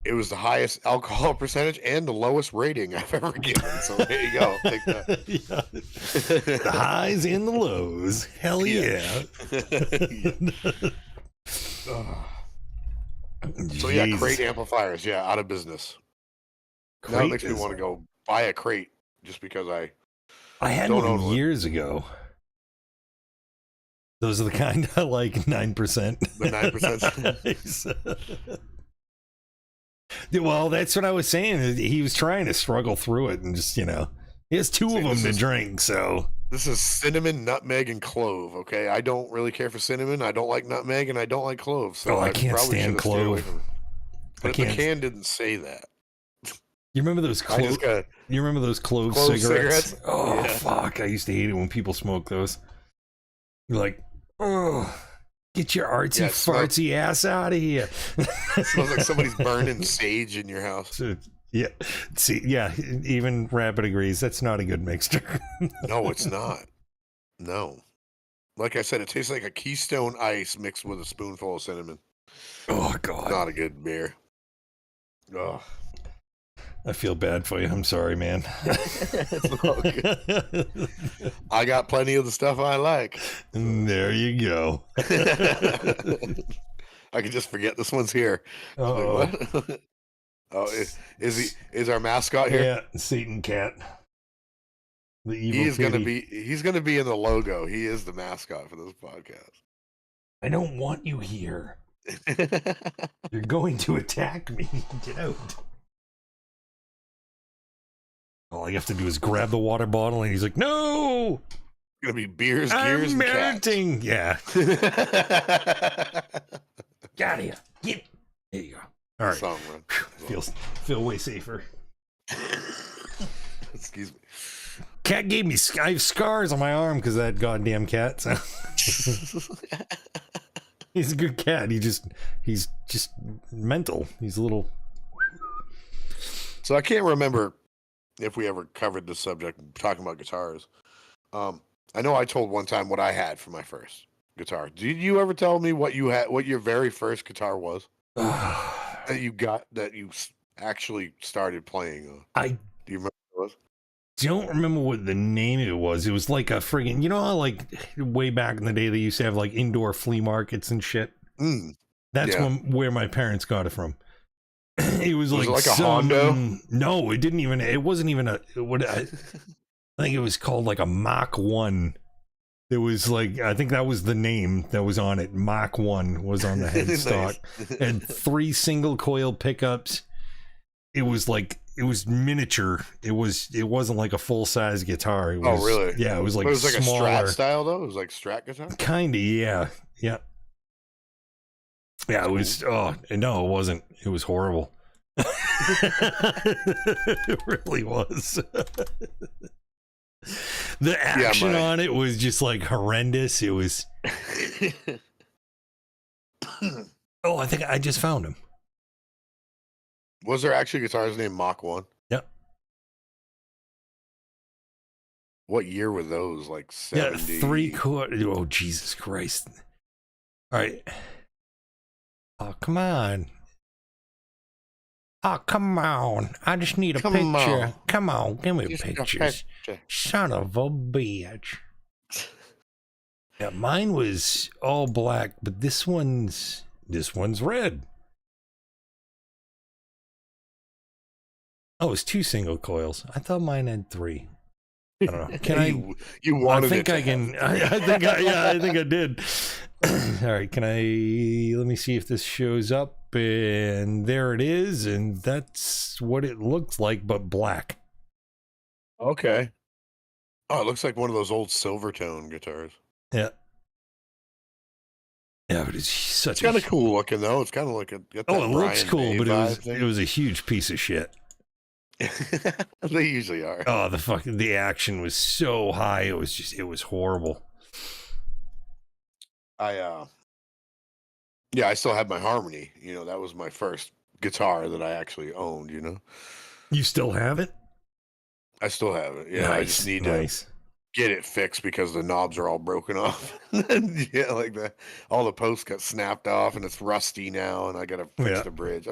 It was the highest alcohol percentage and the lowest rating I've ever given. So there you go. Take that. Yeah. The highs and the lows. Hell yeah. So yeah, crate amplifiers. Yeah, out of business. Now it makes me want to go buy a crate just because I had one years ago. Those are the kind I like 9%. The 9%. Well, that's what I was saying. He was trying to struggle through it and just, he has 2 of them to drink, so. This is cinnamon, nutmeg, and clove, okay? I don't really care for cinnamon. I don't like nutmeg, and I don't like clove. So I can't stand clove. But the can didn't say that. You remember those clove cigarettes? Oh, yeah. Fuck. I used to hate it when people smoke those. You're like, oh. Get your artsy fartsy ass out of here. It smells like somebody's burning sage in your house. Yeah. See, yeah, even Rapid agrees. That's not a good mixture. No, it's not. No. Like I said, it tastes like a Keystone Ice mixed with a spoonful of cinnamon. Oh, God. Not a good beer. Oh. I feel bad for you. I'm sorry, man. It's all good. I got plenty of the stuff I like. There you go. I can just forget this one's here. Like, what? Oh, is our mascot here? Yeah, Satan Cat. The evil he's gonna be in the logo. He is the mascot for this podcast. I don't want you here. You're going to attack me. Get out. All you have to do is grab the water bottle, and he's like, "No!" It's gonna be beers, gears, and meriting. Yeah. Got you. There you go. All right. Feel way safer. Excuse me. Cat gave me. I have scars on my arm because of that goddamn cat. So. He's a good cat. He's just mental. He's a little. So I can't remember if we ever covered this subject talking about guitars. I know I told one time what I had for my first guitar. Did you ever tell me what your very first guitar was? That you actually started playing? Do you remember what it was? Don't remember what the name of it was. It was like a friggin', how like way back in the day they used to have like indoor flea markets and shit. That's where my parents got it from. It was like a Hondo? No, it didn't even. It wasn't even I think it was called like a Mach 1. It was like, I think that was the name that was on it. Mach 1 was on the headstock. Nice. And 3 single coil pickups. It was miniature. It wasn't like a full size guitar. It was, really? Yeah, it was like. But it was like smaller. a Strat style though. It was like Strat guitar. Kinda, yeah, yeah. Yeah, it was. Oh no, it wasn't. It was horrible. It really was. The action on it was just like horrendous. It was. Oh, I think I just found him. Was there actually guitars named Mach 1? Yep. What year were those? Like 70? Yeah, 3/4. Oh, Jesus Christ. All right. Oh, come on. Oh, come on. I just need a picture. Come on, give me pictures. Son of a bitch. Yeah, mine was all black, but this one's red. Oh, it's 2 single coils. I thought mine had 3. I don't know. Can you wanted I think it I can. I think I did. All right. Can I? Let me see if this shows up. And there it is. And that's what it looks like, but black. Okay. Oh, it looks like one of those old Silvertone guitars. Yeah. Yeah, but it's such. It's kind of cool looking though. It's kind of like it looks cool, but it was a huge piece of shit. They usually are. Oh, the action was so high. It was horrible. I still had my Harmony. You know, that was my first guitar that I actually owned, you know. You still have it? I still have it. Yeah, nice, I just need to get it fixed because the knobs are all broken off. Yeah, like all the posts got snapped off and it's rusty now and I got to fix the bridge.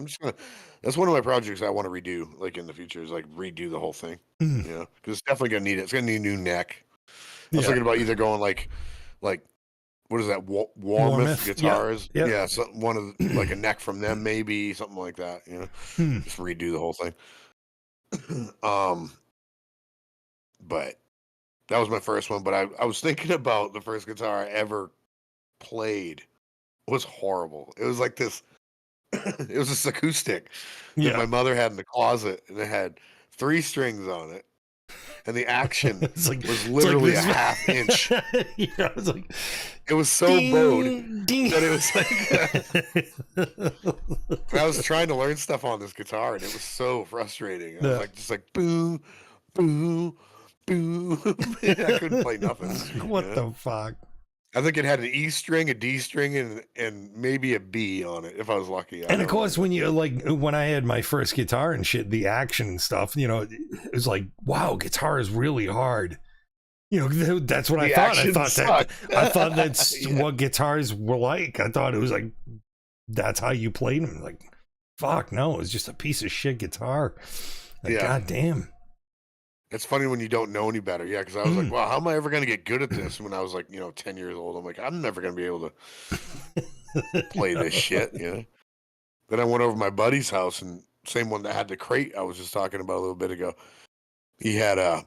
That's one of my projects I want to redo like in the future is like redo the whole thing. You know, because it's definitely going to need it. It's going to need a new neck. I was thinking about either going like what is that? Warmouth guitars. Yeah. One of like a neck from them, maybe something like that, you know, just redo the whole thing. But that was my first one, but I was thinking about the first guitar I ever played was horrible. It was like this, it was this acoustic that my mother had in the closet, and it had 3 strings on it, and the action was literally a half inch. Yeah, it was so bowed that it was like I was trying to learn stuff on this guitar, and it was so frustrating. I was just like boo, boo. Boo. I couldn't play nothing. What the fuck? I think it had an E string, a D string, and maybe a B on it if I was lucky. And of course, when I had my first guitar and shit, the action and stuff, you know, it was like, wow, guitar is really hard. You know, that's what I thought. I thought that's what guitars were like. I thought it was like that's how you played them. Like, fuck no, it was just a piece of shit guitar. Like, God damn. It's funny when you don't know any better. Yeah, because I was like, wow, how am I ever going to get good at this? When I was like, 10 years old, I'm like, I'm never going to be able to play this shit, you know? Then I went over to my buddy's house, and same one that had the crate I was just talking about a little bit ago. He had a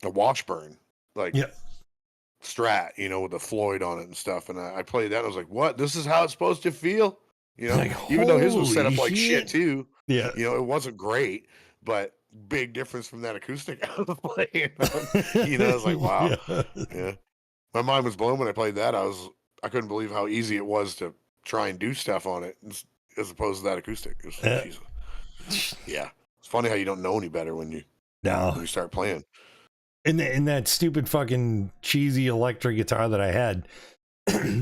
Washburn, Strat, with the Floyd on it and stuff. And I played that, and I was like, what? This is how it's supposed to feel? Even though his was set up like shit, too. Yeah. It wasn't great, but big difference from that acoustic I was playing. I was like, wow. Yeah. My mind was blown when I played that. I couldn't believe how easy it was to try and do stuff on it as opposed to that acoustic. Yeah. It's funny how you don't know any better when you start playing. In that stupid fucking cheesy electric guitar that I had,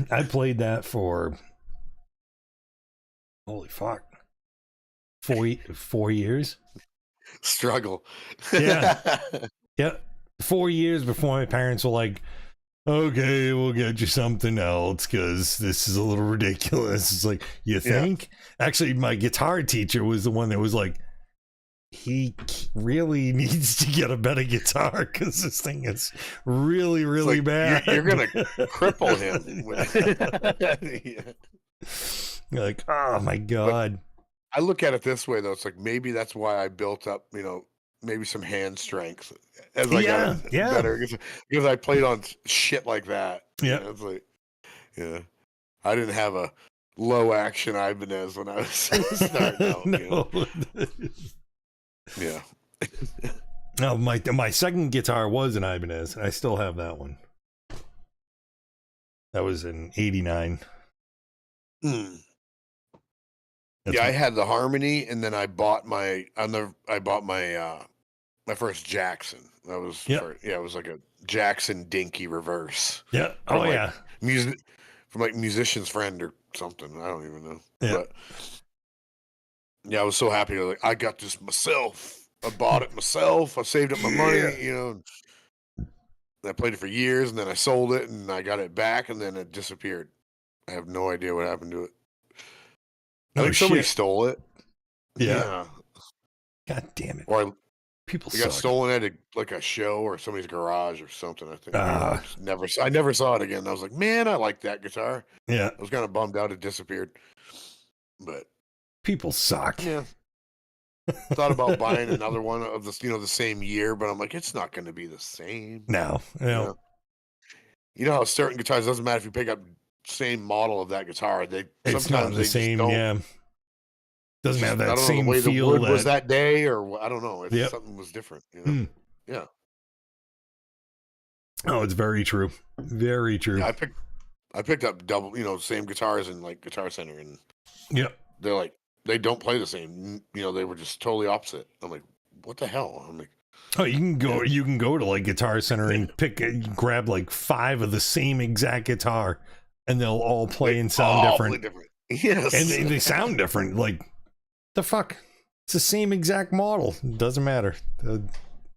I played that for holy fuck. 4 years. Struggle. Yeah. 4 years before my parents were like, okay, we'll get you something else because this is a little ridiculous. It's like, you think? Actually, my guitar teacher was the one that was like, he really needs to get a better guitar because this thing is really, really bad. You're going to cripple him. You're like, oh my God. I look at it this way, though. It's like maybe that's why I built up, maybe some hand strength as I got better because I played on shit like that. Yeah, it's like, I didn't have a low action Ibanez when I was starting out. No. Yeah. No, my second guitar was an Ibanez, and I still have that one. That was in '89. That's I had the Harmony, and then I bought my my first Jackson. That was it was like a Jackson Dinky reverse. Yeah. From Oh like yeah. music from like musician's friend or something. I don't even know. Yeah. But yeah, I was so happy. Like, I got this myself. I bought it myself. I saved up my money, you know. I played it for years, and then I sold it, and I got it back, and then it disappeared. I have no idea what happened to it. I think somebody stole it. Yeah. God damn it. Or People it got stolen at a show or somebody's garage or something. I think. I never saw it again. I was like, man, I like that guitar. Yeah. I was kind of bummed out it disappeared. But people suck. Yeah. Thought about buying another one of the the same year, but I'm like, it's not going to be the same. No. You know how certain guitars, doesn't matter if you pick up same model of that guitar, it's not the same. Yeah. Doesn't have that same the way feel. The wood was that day, or I don't know if something was different. You know? Yeah. Oh, it's very true. Very true. Yeah, I picked up double, same guitars in like Guitar Center, and they're like, they don't play the same. They were just totally opposite. I'm like, what the hell? I'm like, oh, you can go to like Guitar Center and grab like 5 of the same exact guitar, and they'll all play and sound different. Yes, and they sound different. Like, the fuck? It's the same exact model. Doesn't matter.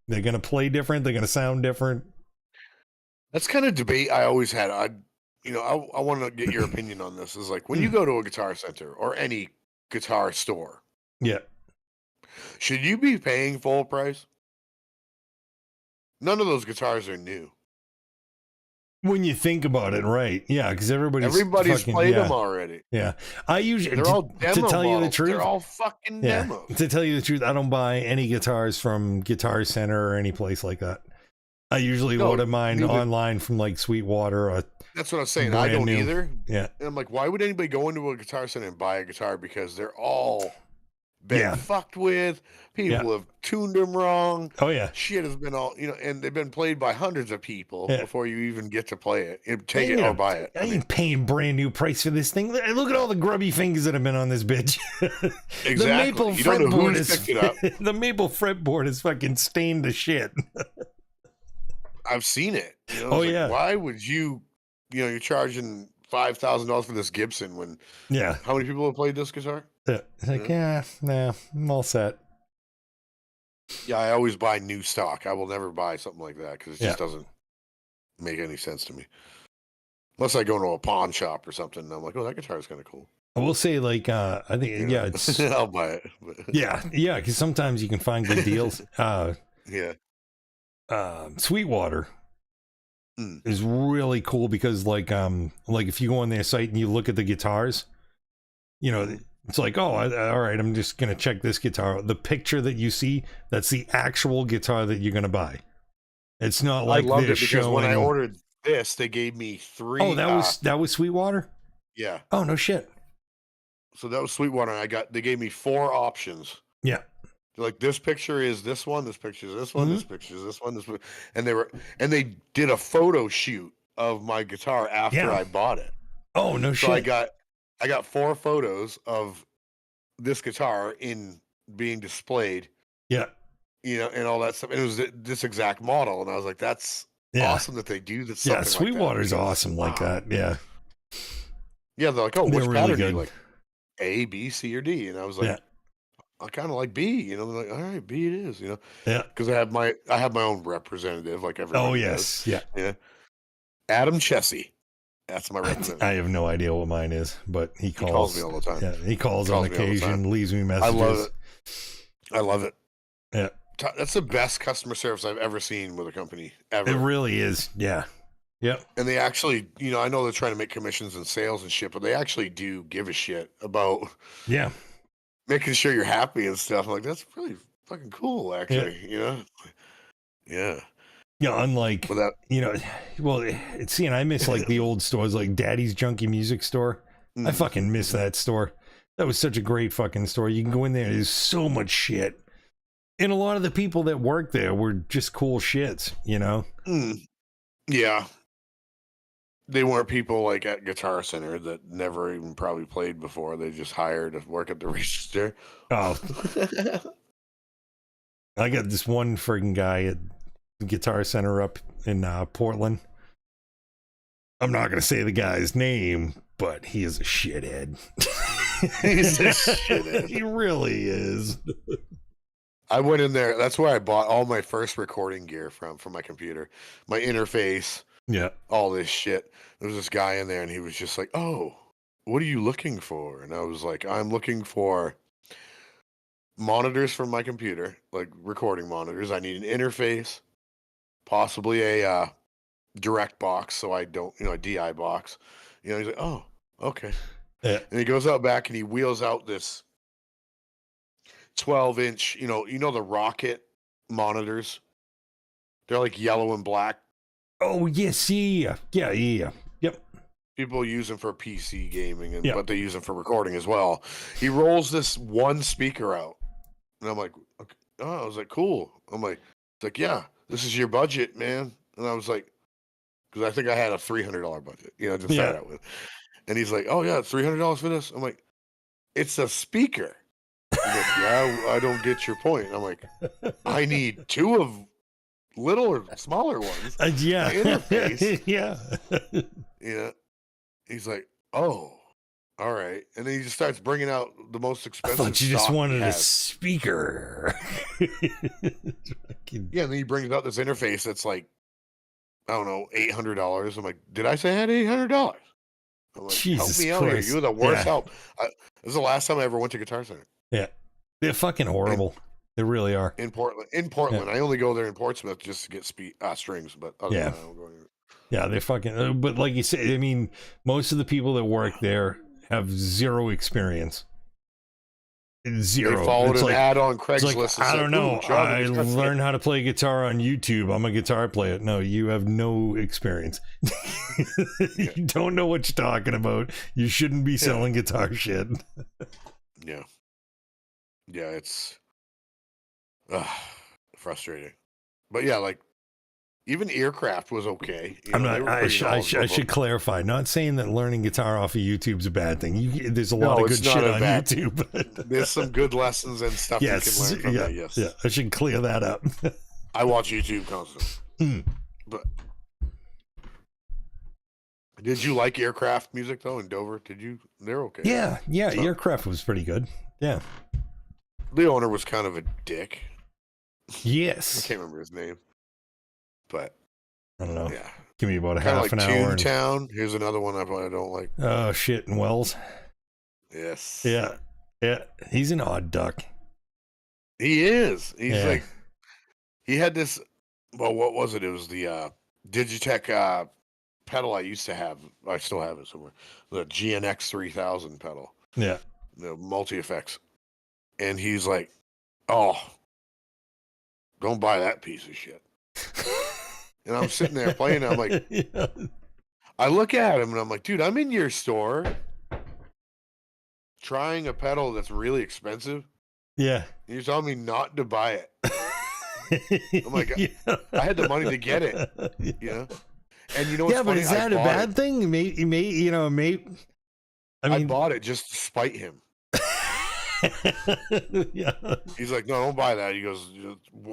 They're gonna play different. They're gonna sound different. That's kind of debate I always had. I want to get your opinion on this. Is like when you go to a Guitar Center or any guitar store. Yeah. Should you be paying full price? None of those guitars are new. When you think about it, right? Yeah, because everybody's played them already. Yeah, I usually they're all demo to tell models. You the truth. They're all fucking demos. To tell you the truth, I don't buy any guitars from Guitar Center or any place like that. I usually order mine online from like Sweetwater. That's what I was saying. I don't either. Yeah, and I'm like, why would anybody go into a Guitar Center and buy a guitar? Because they're all been fucked with. People have tuned them wrong. Oh yeah, shit has been all and they've been played by hundreds of people before you even get to play it, take it or buy it. I ain't paying brand new price for this thing. Look at all the grubby fingers that have been on this bitch. Exactly. The maple you don't know who picked it up. The maple fretboard is fucking stained to shit. I've seen it. Yeah. Why would you? You're charging $5,000 for this Gibson when how many people have played this guitar? Yeah. It's like, nah, I'm all set. Yeah, I always buy new stock. I will never buy something like that because it just doesn't make any sense to me. Unless I go to a pawn shop or something, and I'm like, oh, that guitar is kind of cool. I will say, like, I think, it's... I'll buy it. But... Yeah, because sometimes you can find good deals. Sweetwater is really cool because, like if you go on their site and you look at the guitars, it's like, oh, all right, I'm just gonna check this guitar. The picture that you see, that's the actual guitar that you're gonna buy. It's not like I loved it because when I ordered this, they gave me 3. Oh, that was Sweetwater. Yeah. Oh no shit. So that was Sweetwater. And they gave me 4 options. Yeah. They're like, this picture is this one, this picture is this one, this picture is this one, this one, and they did a photo shoot of my guitar after I bought it. Oh no shit. So I got 4 photos of this guitar being displayed. Yeah. And all that stuff. And it was this exact model. And I was like, that's awesome that they do this. Yeah, Sweetwater's awesome like that. Yeah. Yeah, they're like, oh, which really pattern good. do you like? A, B, C, or D? And I was like, I kind of like B. They're like, all right, B it is. Yeah. Because I have my own representative, like everybody. Oh yes, does. Yeah. Adam Chessie. That's my representative. I have no idea what mine is, but he calls me all the time. Yeah, he calls on occasion, leaves me messages. I love it. Yeah. That's the best customer service I've ever seen with a company, ever. It really is. Yeah. Yep. And they actually, I know they're trying to make commissions and sales and shit, but they actually do give a shit about making sure you're happy and stuff. I'm like, that's really fucking cool, actually, Yeah. Yeah, unlike, that, and I miss like the old stores, like Daddy's Junkie Music Store. I fucking miss that store. That was such a great fucking store. You can go in there, there's so much shit. And a lot of the people that work there were just cool shits, Yeah. they weren't people like at Guitar Center that never even probably played before. They just hired to work at the register. Oh, I got this one friggin' guy at the Guitar Center up in Portland. I'm not gonna say the guy's name, but he is a shithead. He's a shithead. He really is. I went in there. That's where I bought all my first recording gear from my computer, my interface, all this shit. There was this guy in there, and he was just like, "Oh, what are you looking for?" And I was like, "I'm looking for monitors from my computer, like recording monitors. I need an interface, possibly a direct box, so I don't, a DI box." He's like, "Oh, okay." Yeah. And he goes out back and he wheels out this 12-inch, the Rocket monitors. They're like yellow and black. Oh, yes, yeah. Yep. People use them for PC gaming, but they use them for recording as well. He rolls this one speaker out, and I'm like, okay. Oh, I was like, cool. I'm like, it's like, yeah, this is your budget, man. And I was like, because I think I had a $300 budget, to start out with. And he's like, oh yeah, $300 for this. I'm like, it's a speaker. He's like, yeah, I don't get your point. I'm like, I need two of little or smaller ones. Yeah. Interface. Yeah. Yeah. He's like, oh, all right. And then he just starts bringing out the most expensive. I thought you just wanted a speaker. Yeah. And then he brings out this interface that's like, I don't know, $800. I'm like, did I say I had $800? I'm like, Jesus help me out Christ. here. You're the worst help. This is the last time I ever went to Guitar Center. Yeah. They're fucking horrible. They really are. In Portland. Yeah. I only go there in Portsmouth just to get strings, but other than that, I don't go anywhere. Yeah, they're fucking, but like you said, I mean, most of the people that work there have zero experience. Zero. They followed an ad on Craigslist. Like, I don't know. I learned how to play guitar on YouTube. I'm a guitar player. No, you have no experience. You don't know what you're talking about. You shouldn't be selling guitar shit. Yeah. Yeah, it's frustrating. But yeah, like, even Aircraft was okay. I should clarify. Not saying that learning guitar off of YouTube's a bad thing. There's a lot of good shit on YouTube. There's some good lessons and stuff you can learn from that. Yes. Yeah, I should clear that up. I watch YouTube constantly. But did you like Aircraft music though in Dover? They're okay. Yeah. So, Aircraft was pretty good. Yeah. The owner was kind of a dick. Yes. I can't remember his name. But I don't know. Yeah. Give me about a half an hour. Toontown. Here's another one I don't like. Oh, shit. And Wells. Yes. Yeah. He's an odd duck. He is. He's like, he had this, well, what was it? It was the Digitech pedal I used to have. I still have it somewhere. The GNX 3000 pedal. Yeah. The multi-effects. And he's like, oh, don't buy that piece of shit. And I'm sitting there playing. I'm like, I look at him and I'm like, dude, I'm in your store trying a pedal that's really expensive. Yeah. And you're telling me not to buy it. I'm like, I had the money to get it. And you know what's funny? But is that a bad thing? I bought it just to spite him. Yeah. He's like, no, don't buy that. He goes,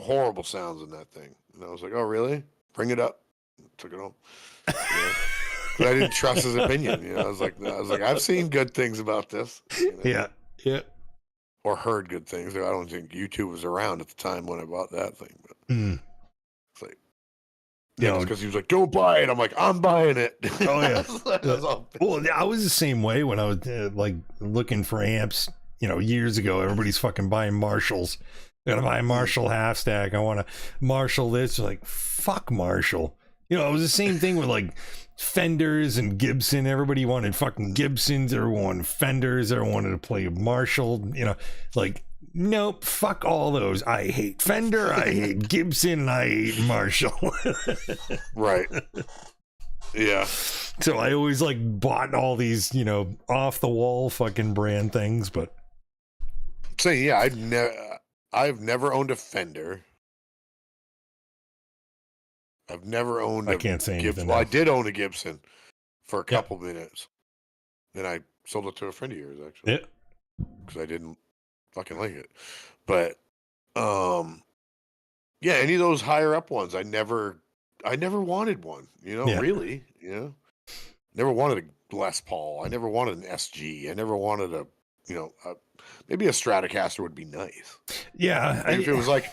horrible sounds in that thing. And I was like, oh, really? Bring it up. Took it home. But I didn't trust his opinion. I was like, I've seen good things about this. Yeah. Or heard good things. I don't think YouTube was around at the time when I bought that thing. But it's like, it's because he was like, don't buy it. I'm like, I'm buying it. Oh yeah. Well, I was the same way when I was like looking for amps. Years ago, everybody's fucking buying Marshalls. I gotta buy a Marshall half stack. I want to Marshall this. Like, fuck Marshall. It was the same thing with like Fenders and Gibson. Everybody wanted fucking Gibsons. Everyone wanted Fenders. Everyone wanted to play Marshall. Like, nope, fuck all those. I hate Fender. I hate Gibson. And I hate Marshall. Right. Yeah. So I always like bought all these, off the wall fucking brand things, but. So yeah, I've never owned a Fender. I've never owned I can't say anything. Well, I did own a Gibson. for a couple minutes. Then I sold it to a friend of yours, actually. Yeah. Because I didn't fucking like it. But, yeah, any of those higher up ones, I never wanted one, really, Never wanted a Les Paul. I never wanted an SG. I never wanted maybe a Stratocaster would be nice. Yeah. Maybe if it was like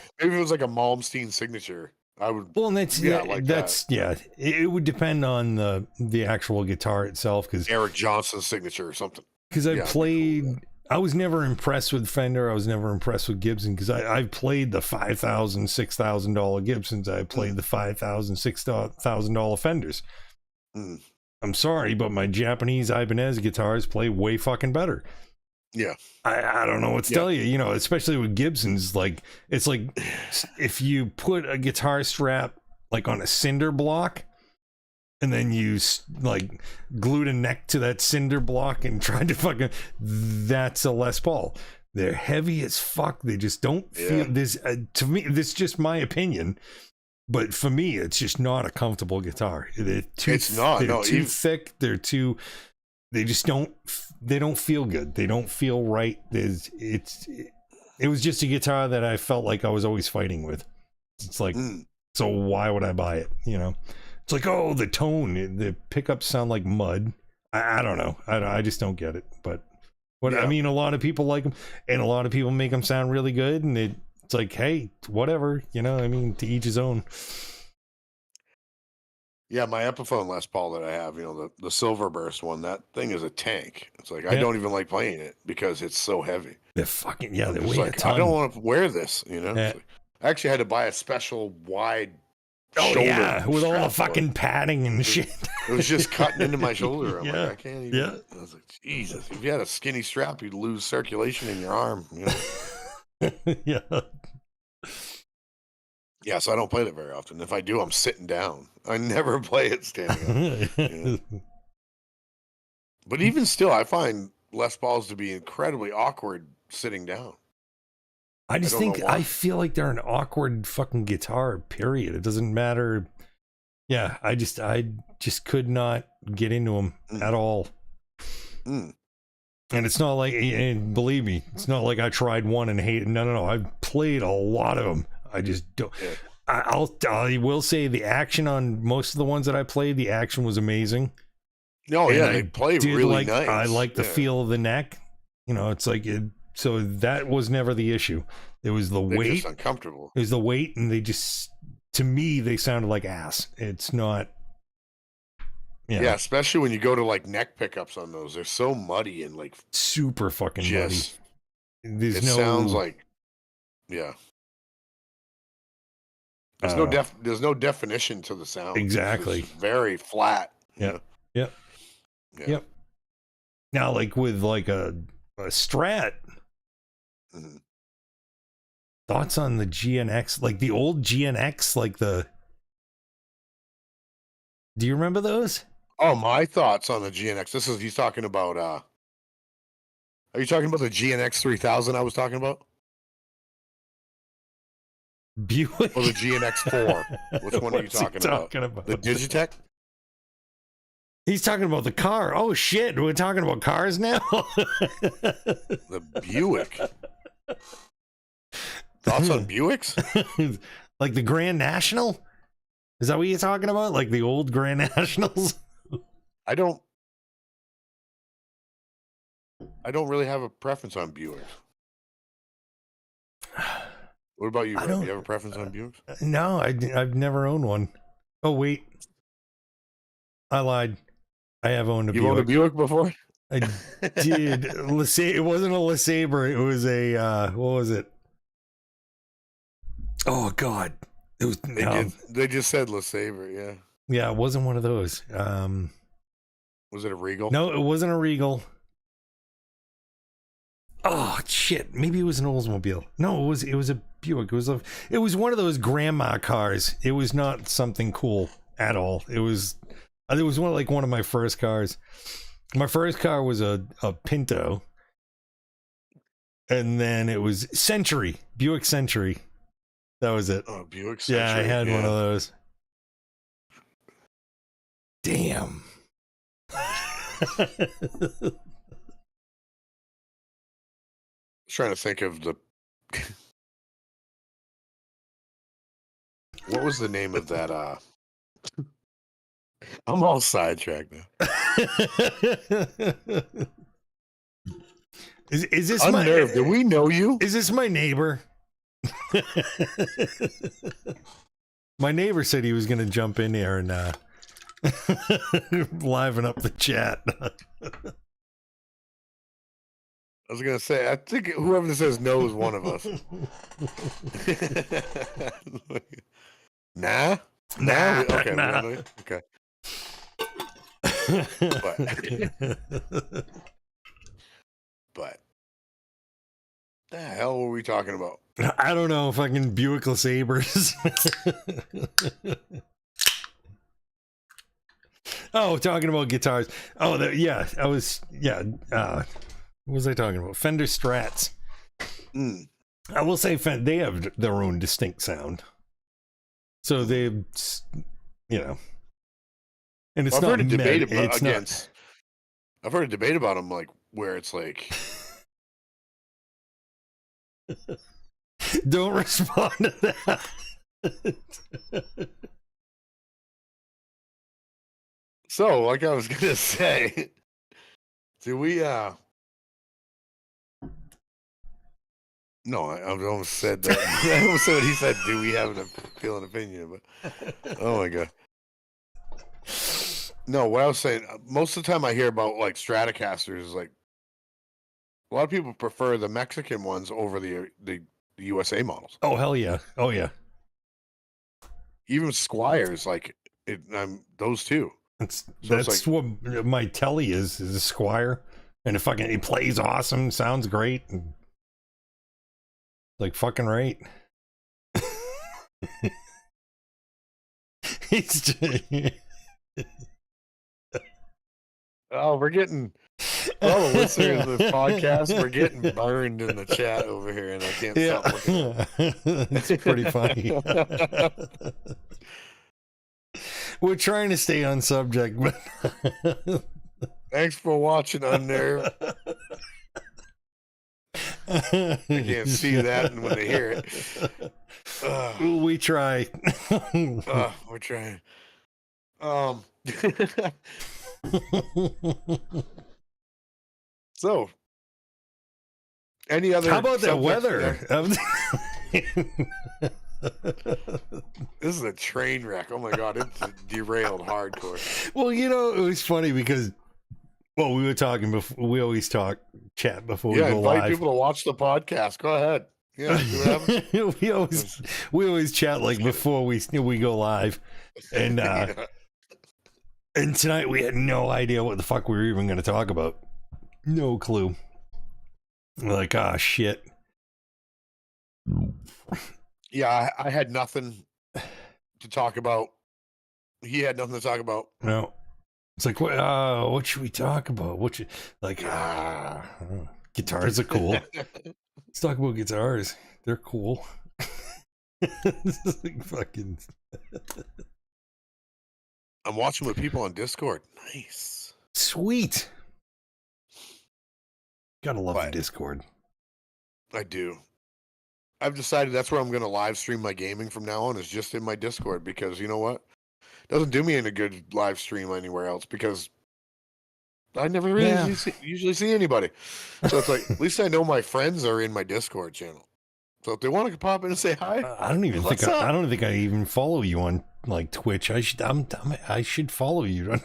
a Malmsteen signature, I would. Well, and it would depend on the actual guitar itself, because Eric Johnson's signature or something. Because I was never impressed with Fender. I was never impressed with Gibson, because I've played the $5,000, $6,000 Gibsons. I played the $5,000, $6,000 Fenders. Mm. I'm sorry, but my Japanese Ibanez guitars play way fucking better. Yeah. I don't know what to tell you, especially with Gibsons. Like, it's like if you put a guitar strap like on a cinder block, and then you like glued a neck to that cinder block and tried to that's a Les Paul. They're heavy as fuck. They just don't feel this. To me, this is just my opinion. But for me, it's just not a comfortable guitar. They're too thick. They just don't feel good. They don't feel right. It was just a guitar that I felt like I was always fighting with. It's like, so why would I buy it? It's like, oh, the tone, the pickups sound like mud. I don't know. I just don't get it. But I mean, a lot of people like them, and a lot of people make them sound really good, and it's like, hey, whatever, I mean, to each his own. Yeah, my Epiphone Les Paul that I have, the Silverburst one, that thing is a tank. It's like, I don't even like playing it because it's so heavy. They're fucking, they weigh a ton. I don't want to wear this, I actually had to buy a special wide shoulder with all the fucking padding and shit. It was just cutting into my shoulder. I'm like, I can't even. Yeah. I was like, Jesus, if you had a skinny strap, you'd lose circulation in your arm. Yeah. Yeah, so I don't play that very often. If I do, I'm sitting down. I never play it standing up. But even still, I find Les Pauls to be incredibly awkward sitting down. I feel like they're an awkward fucking guitar, period. It doesn't matter. Yeah, I just could not get into them at all. And it's not like, and believe me, it's not like I tried one and hated. No. I've played a lot of them. I just don't. Yeah. I will say the action on most of the ones that I played, the action was amazing. No, they play really nice. I like the feel of the neck. It's like it. So that was never the issue. It was the weight. Just uncomfortable. It was the weight, and to me, they sounded like ass. It's not. Yeah, especially when you go to like neck pickups on those. They're so muddy and like super fucking muddy. Sounds like, There's no definition to the sound. Exactly. It's very flat. Yep. Now, like with like a Strat. Mm-hmm. Thoughts on the GNX, like the old GNX, like do you remember those? Oh, my thoughts on the GNX. He's talking about, are you talking about the GNX 3000 I was talking about? Buick? Or the GNX 4? Which one are you talking about? The Digitech? He's talking about the car. Oh, shit. We're talking about cars now? The Buick. Thoughts on Buicks? Like the Grand National? Is that what you're talking about? Like the old Grand Nationals? I don't really have a preference on Buicks. What about you, Red? Do you have a preference on Buicks? No, I've never owned one. Oh, wait. I lied. I have owned a Buick. You owned a Buick before? I did. It wasn't a LeSabre. It was a, what was it? Oh, God. It was. They just said LeSabre, yeah. Yeah, it wasn't one of those. Was it a Regal? No, it wasn't a Regal. Oh shit! Maybe it was an Oldsmobile. No, it was a Buick. It was one of those grandma cars. It was not something cool at all. It was one of my first cars. My first car was a Pinto, and then it was Buick Century. That was it. Oh, Buick Century. Yeah, I had one of those. Damn. Trying to think of the what was the name of that I'm all sidetracked now. Is this Unnerved? Do we know you? Is this my neighbor? My neighbor said he was going to jump in there and liven up the chat. I was gonna say, I think whoever says no is one of us. Nah. Okay. Nah. Okay. But the hell were we talking about? I don't know. Fucking Buick LeSabres. Oh, talking about guitars. Oh, yeah. I was. Yeah. What was I talking about? Fender Strats. I will say they have their own distinct sound. So they, you know, and it's I've not heard a debate about against. I've heard a debate about them, like where it's like, don't respond to that. So, like I was gonna say, do we? No, I almost said that. I almost said what he said. Do we have an opinion? But oh my god. No, what I was saying, most of the time I hear about like Stratocasters is like a lot of people prefer the Mexican ones over the USA models. Oh hell yeah! Oh yeah. Even Squires, like those two. That's what my telly is a Squire, and it plays awesome, sounds great, and like fucking right. He's just... Oh, we're getting all the listeners of this podcast. We're getting burned in the chat over here, and I can't stop looking. It's pretty funny. We're trying to stay on subject, but thanks for watching, Unnerved. I can't see that when they hear it. We try. We're trying. So, any other? How about the weather? This is a train wreck. Oh my god, it's derailed hardcore. Well, you know, it was funny because, well, we were talking before. We always chat before we go live. Invite people to watch the podcast. Go ahead. Yeah, we always chat like before we go live, and and tonight we had no idea what the fuck we were even going to talk about. No clue. We're like, ah, shit. Yeah, I had nothing to talk about. He had nothing to talk about. No. It's like, what should we talk about? Guitars are cool. Let's talk about guitars. They're cool. This is like fucking... I'm watching with people on Discord. Nice. Sweet. Gotta love the Discord. I do. I've decided that's where I'm going to live stream my gaming from now on, is just in my Discord, because you know what? It doesn't do me any good live stream anywhere else, because I never really usually see anybody. So it's like, at least I know my friends are in my Discord channel. So if they want to pop in and say hi, I don't think I even follow you on like Twitch. I should follow you. I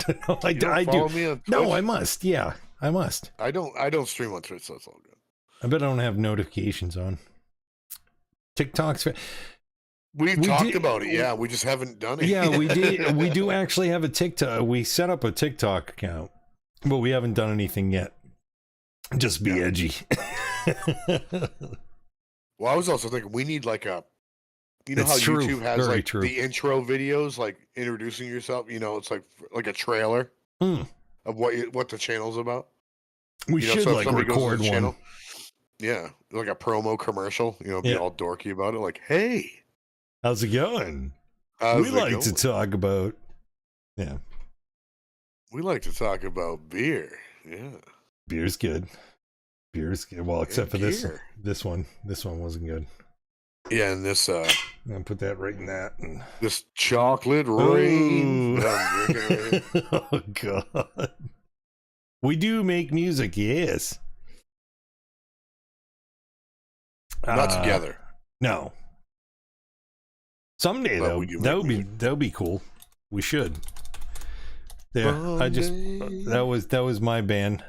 do. Me on Twitch? No, I must. Yeah, I must. I don't stream on Twitch, so it's all good. I bet I don't have notifications on. TikTok's. We talked about it. Yeah, we just haven't done it. Yeah, we did. We do actually have a TikTok. We set up a TikTok account, but we haven't done anything yet. Just be edgy. Well, I was also thinking we need like a, you know, how YouTube has like the intro videos, like introducing yourself. You know, it's like a trailer of what the channel's about. We should like record one. Yeah, like a promo commercial. You know, be all dorky about it. Like, hey, how's it going? We like to talk about. Yeah. We like to talk about beer. Yeah. Beer's good. Beer's good. Well, except for gear. this one. This one wasn't good. Yeah, and this I'm gonna put that right in that. And... this chocolate rain. Oh. that I'm drinking right here. Oh God. We do make music, yes. Not together. No. Someday But though, we do that make would be cool. We should. There, that was my band.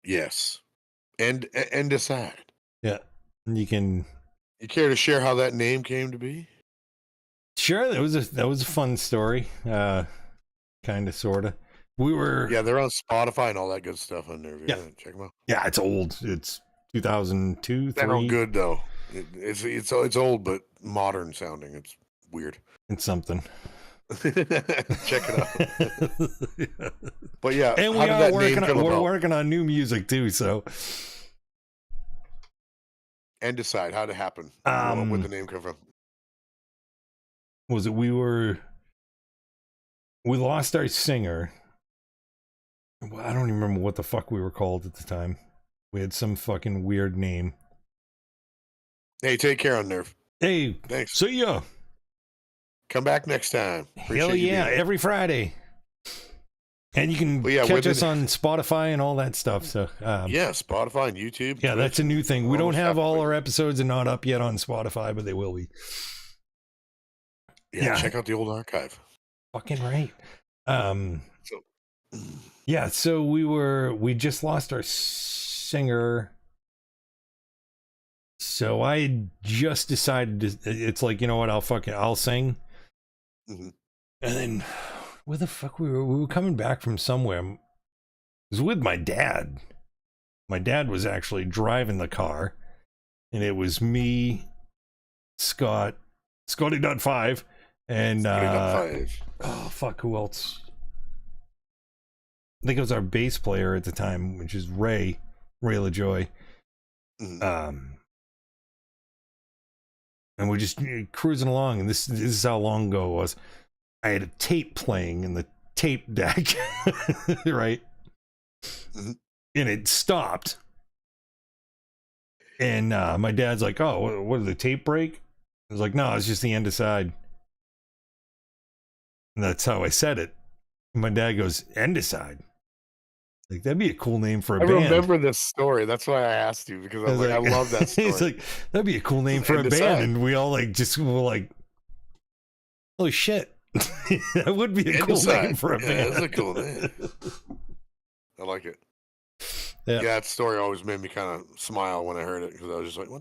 Yes, and decide. Yeah, you can. You care to share how that name came to be? Sure, that was a fun story. Kind of, sorta. We were. Yeah, they're on Spotify and all that good stuff on there. Yeah, check them out. Yeah, it's old. It's 2002, 3. They're good though. It's old but modern sounding. It's weird. It's something. Check it out. Yeah. But yeah, and we're working on new music too. So, and decide how to happen. Where the name come from? Was it we lost our singer? Well, I don't even remember what the fuck we were called at the time. We had some fucking weird name. Hey, take care on Nerve. Hey, thanks. See ya. Come back next time. Hell yeah, every Friday. And you can catch us on Spotify and all that stuff. So yeah, Spotify and YouTube. Yeah, that's a new thing. We don't have all our episodes and not up yet on Spotify, but they will be. Yeah, check out the old archive. Fucking right. Yeah, so we just lost our singer. So I just decided it's like, you know what, I'll sing. Mm-hmm. And then where the fuck we were coming back from somewhere. It was with my dad. My dad was actually driving the car, and it was me, Scotty Dot 5, and oh fuck, who else? I think it was our bass player at the time, which is Ray LaJoy. Mm-hmm. And we're just cruising along, and this is how long ago it was. I had a tape playing in the tape deck, right? Mm-hmm. And it stopped. And my dad's like, "Oh, what did the tape break?" I was like, "No, it's just the end aside." And that's how I said it. And my dad goes, "End aside." Like, that'd be a cool name for a band. I remember this story. That's why I asked you, because I was like, I love that story. He's like, that'd be a cool name for a band. And we all were like, holy shit. That would be a cool name for a band. That's a cool name. I like it. Yeah, that story always made me kind of smile when I heard it, because I was just like, I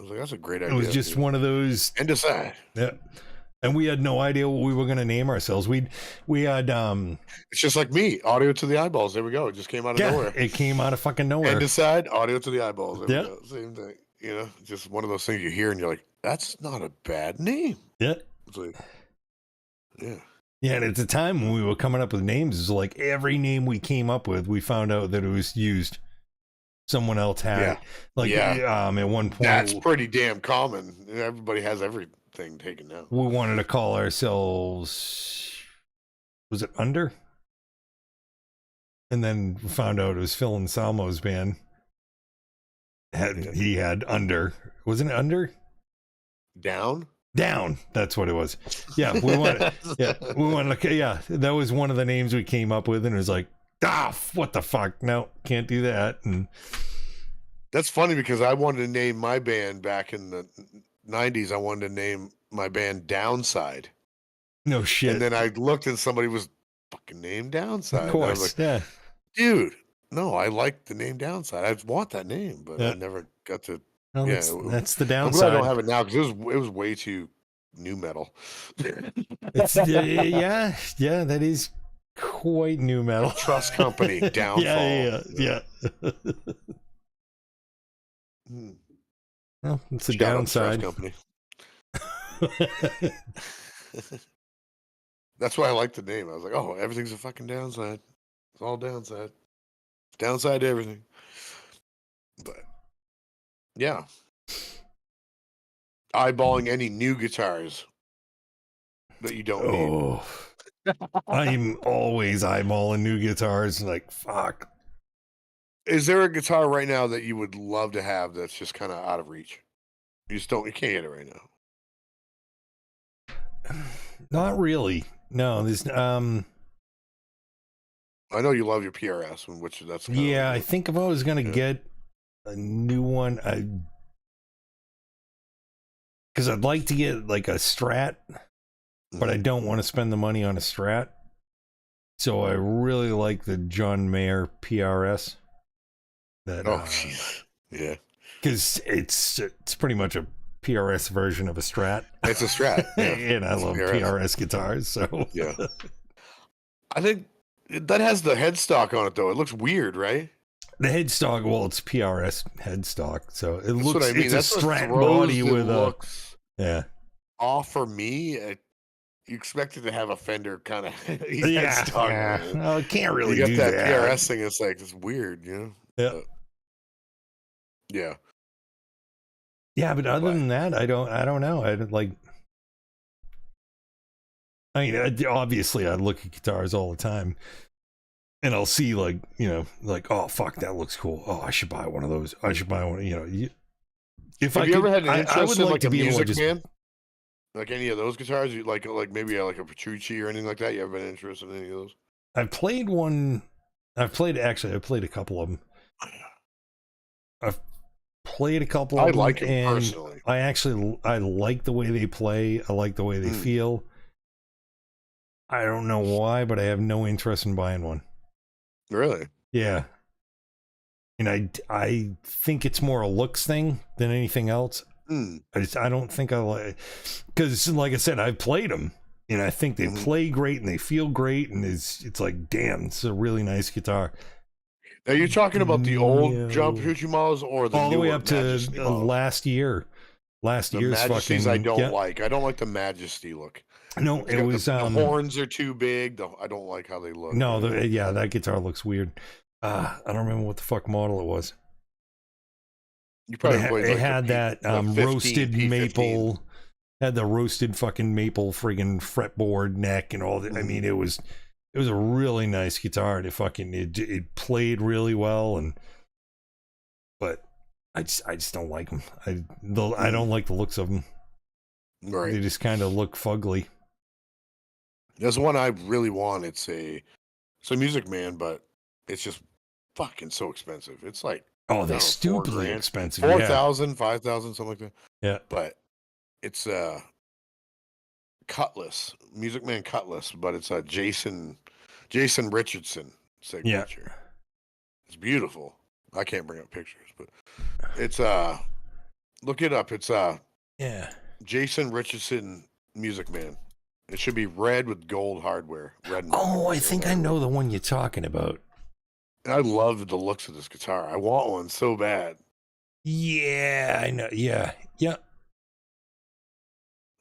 was like, that's a great idea. It was just one of those. And decide. Yeah. And we had no idea what we were going to name ourselves. We had it's just like me, Audio to the Eyeballs. There we go. It just came out of nowhere. It came out of fucking nowhere. And decide, Audio to the Eyeballs. There we go. Same thing. You know, just one of those things you hear and you're like, that's not a bad name. Yeah. It's like, yeah. Yeah, and at the time when we were coming up with names, it was like every name we came up with, we found out that it was used. Someone else had it. Like, at one point. That's pretty damn common. Everybody has everything taken now. We wanted to call ourselves, was it Under? And then we found out it was Phil Anselmo's band. He had Under. Wasn't it Under? Down, that's what it was. Yeah, we wanted that was one of the names we came up with, and it was like, what the fuck? No, can't do that. And that's funny, because I wanted to name my band back in the 90s. I wanted to name my band Downside. No shit. And then I looked and somebody was fucking named Downside. Of course, I was like, dude, no, I like the name Downside. I want that name, but I never got to. Well, that's the downside. I'm glad I don't have it now, because it was way too new metal. It's yeah, that is quite new metal. Trust Company, Downfall. Yeah. Well, it's a downside. Company. That's why I like the name. I was like, oh, everything's a fucking downside. It's all downside. Downside to everything. But yeah. Eyeballing any new guitars that you don't need. I'm always eyeballing new guitars. Like, fuck. Is there a guitar right now that you would love to have that's just kind of out of reach? You can't get it right now. Not really. No, there's I know you love your PRS, which that's kind yeah, of I think if I was gonna get a new one, because I'd like to get like a Strat, but I don't want to spend the money on a Strat. So I really like the John Mayer PRS. That jeez, yeah, because it's pretty much a PRS version of a Strat. It's a Strat, yeah. And I love PRS guitars, so yeah. I think that has the headstock on it though. It looks weird, right? The headstock, well, it's PRS headstock, so it looks. What I mean. It's that's a Strat body with looks off for me. You expect it to have a Fender kind of headstock. Yeah. Well, it can't really you do got that. PRS thing. It's like it's weird, you know. Yeah. Yeah. Yeah, but other than that, I don't know. I like. I mean, obviously, I look at guitars all the time, and I'll see like oh fuck, that looks cool. Oh, I should buy one of those. I should buy one. If have I you could, ever had an interest I would in like like to a be able to music just. man? Like any of those guitars, you like maybe like a Petrucci or anything like that. You ever been interested in any of those? I've played one. I played a couple of them. I've played a couple of them. I like them and personally. I like the way they play. I like the way they feel. I don't know why, but I have no interest in buying one. Really? Yeah. And I think it's more a looks thing than anything else. I don't think I like, because like I said, I've played them and I think they play great and they feel great, and it's like, damn, it's a really nice guitar. Are you talking about the old John Petrucci models or the all the way up Majesty to models? last year's Majesties fucking? I don't like. I don't like the Majesty look. No, it was the horns are too big. I don't like how they look. No, that guitar looks weird. I don't remember what the fuck model it was. You probably it had that roasted maple, had the roasted fucking maple friggin' fretboard neck and all that. I mean, it was a really nice guitar. It played really well, but I just don't like them. I don't like the looks of them. Right. They just kind of look fugly. There's one I really want. It's a Music Man, but it's just fucking so expensive. It's like, they're stupidly expensive. 4,000, 5,000, something like that. Yeah. But it's Cutlass, Music Man Cutlass, but it's a Jason Richardson signature. Yeah. It's beautiful. I can't bring up pictures, but it's look it up. It's Jason Richardson Music Man. It should be red with gold hardware. Red. I think I know the one you're talking about. I love the looks of this guitar. I want one so bad. Yeah, I know. Yeah.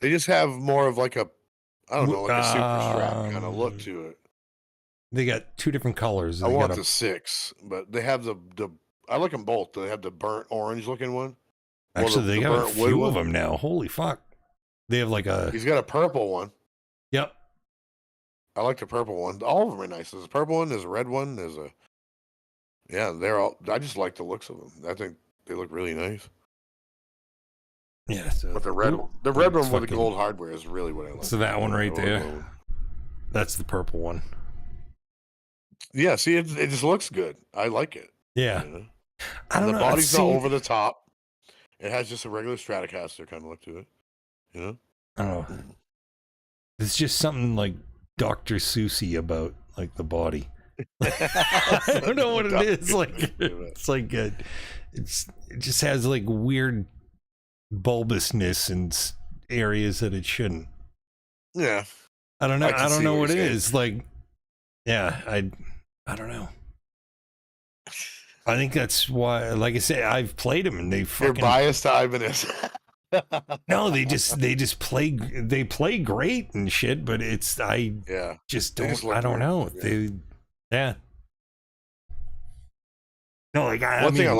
They just have more of like a super Strat kind of look to it. They got two different colors. I want the 6, but they have the I like them both. They have the burnt orange looking one. Actually, they got a few of them now. Holy fuck. They have like a... He's got a purple one. Yep. I like the purple one. All of them are nice. There's a purple one. There's a red one. There's a... Yeah, they're all... I just like the looks of them. I think they look really nice. Yeah. So, but the red one with the gold hardware is really what I like. So that one right there. That's the purple one. Yeah, see, it just looks good. I like it. Yeah. You know? I don't know. The body's not over the top. It has just a regular Stratocaster kind of look to it. You know? I don't know. There's just something like Dr. Seussy about like the body. I don't know what it is. Like it's like it just has like weird bulbousness in areas that it shouldn't. Yeah. I don't know. I don't know what it is. Like, yeah, I don't know. I think that's why, like I say, I've played them and they fucking... You're biased to Ibanez. No, they just play. They play great and shit, but it's I don't know. Yeah. No, like one thing I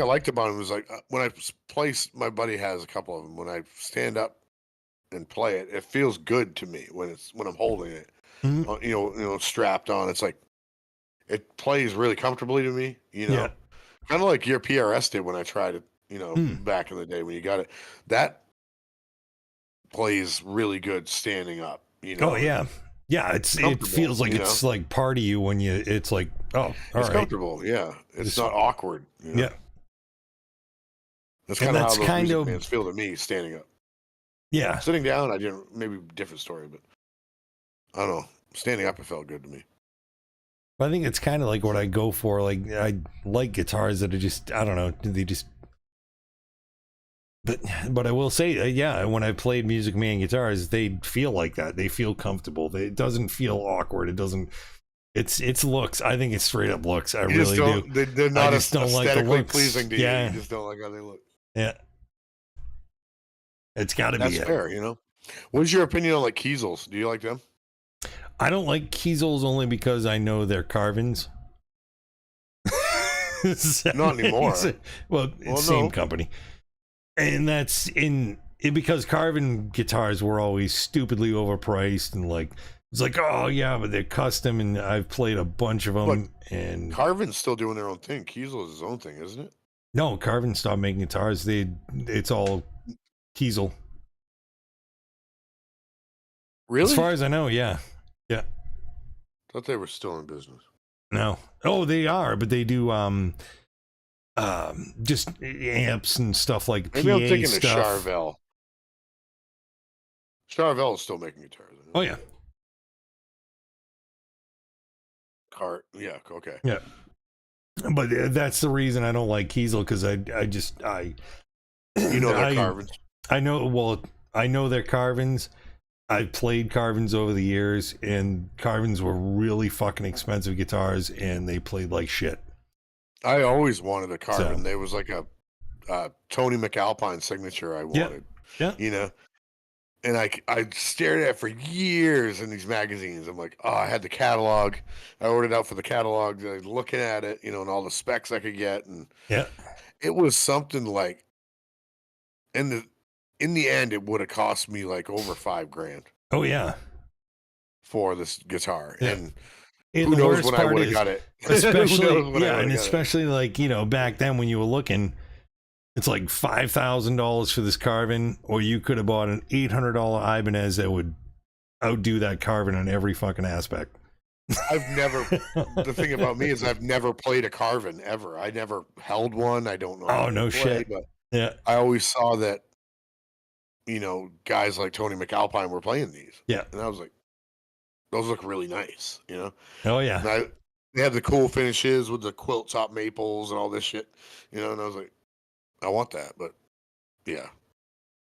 liked about him was like when I play. My buddy has a couple of them. When I stand up and play it, it feels good to me when I'm holding it. strapped on. It's like it plays really comfortably to me. Yeah. Kind of like your PRS did when I tried it. Back in the day when you got it, that plays really good standing up. Oh yeah. Yeah, it feels like it's like part of you when it's like, oh, all it's right. comfortable. Yeah, it's not awkward. Yeah, that's kind of how those music bands feel to me. Standing up. Yeah, sitting down, I didn't. Maybe different story, but I don't know. Standing up, it felt good to me. I think it's kind of like what I go for. Like I like guitars that are just, I don't know, they just. But I will say, yeah, when I played Music Man guitars, they feel like that. They feel comfortable. It doesn't feel awkward. It doesn't. It's looks. I think it's straight up looks. I really do. They're not aesthetically pleasing to you. Yeah. You just don't like how they look. Yeah. It's got to be. That's fair, What's your opinion on like Kiesels? Do you like them? I don't like Kiesels only because I know they're Carvins. Not anymore. Well, same company. And that's because Carvin guitars were always stupidly overpriced and like it's like, oh yeah, but they're custom, and I've played a bunch of them. And Carvin's still doing their own thing. Kiesel is his own thing, isn't it? No, Carvin stopped making guitars. It's all Kiesel. Really? As far as I know, yeah. Thought they were still in business. No. Oh, they are, but they do just amps and stuff like Maybe PA I'm thinking stuff. of Charvel. Charvel is still making guitars. Oh yeah. Yeah, okay. Yeah. But that's the reason I don't like Kiesel, because I they're Carvins. I know they're Carvins. I've played Carvins over the years, and Carvins were really fucking expensive guitars, and they played like shit. I always wanted a Carvin. There was like a Tony McAlpine signature I wanted. Yeah. And I stared at it for years in these magazines. I'm like, I had the catalog. I ordered out for the catalog. I was looking at it, and all the specs I could get, and it was something like, in the end, it would have cost me like over $5,000. Oh yeah. For this guitar, and who knows when I would have got it? Especially, especially like back then when you were looking, it's like $5,000 for this Carvin, or you could have bought an $800 Ibanez that would outdo that Carvin on every fucking aspect. The thing about me is I've never played a Carvin ever. I never held one. I don't know. Oh no shit! But yeah, I always saw that. Guys like Tony McAlpine were playing these. Yeah, and I was like, those look really nice. Oh yeah. And they had the cool finishes with the quilt top maples and all this shit. And I was like, I want that, but yeah,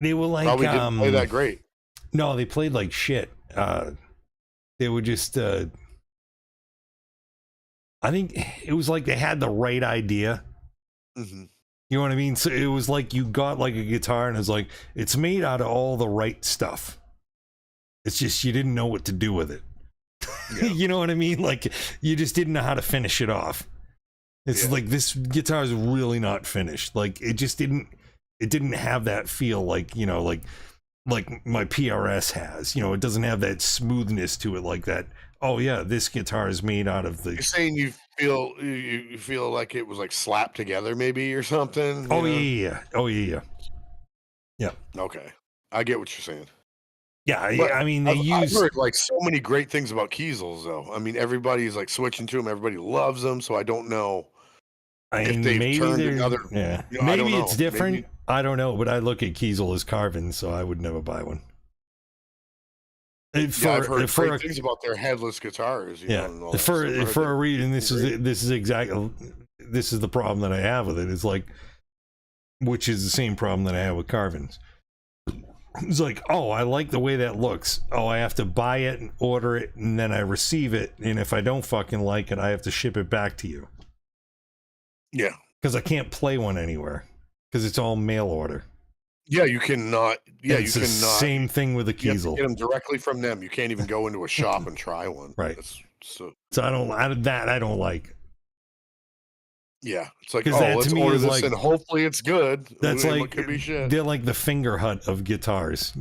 they were like probably didn't play that great. No, they played like shit. They were just. I think it was like they had the right idea. Mm-hmm. You know what I mean? So it was like you got like a guitar, and it's like it's made out of all the right stuff. It's just you didn't know what to do with it. Yeah. You know what I mean? Like you just didn't know how to finish it off. It's like this guitar is really not finished. Like it just didn't. It didn't have that feel like like my PRS has. It doesn't have that smoothness to it like that. Oh yeah, this guitar is made out of the. You're saying you feel like it was like slapped together maybe or something? Oh yeah. Yeah. Okay, I get what you're saying. Yeah, I mean I've heard like so many great things about Kiesels though. I mean everybody's like switching to them. Everybody loves them, so I don't know. If they've turned another. Yeah, maybe it's different. Maybe. I don't know, but I look at Kiesel as Carvin, so I would never buy one. I've heard great things about their headless guitars. For a reason, this is the problem that I have with it. It's like, which is the same problem that I have with Carvins. It's like, oh, I like the way that looks. Oh, I have to buy it and order it, and then I receive it, and if I don't fucking like it, I have to ship it back to you. Yeah, because I can't play one anywhere because it's all mail order. Yeah, you cannot. Yeah, you cannot. Same thing with a Kiesel. You have to get them directly from them. You can't even go into a shop and try one. Right. So I don't like. Yeah, it's like, let's order this and hopefully it's good. That's like could be shit. They're like the Finger Hut of guitars,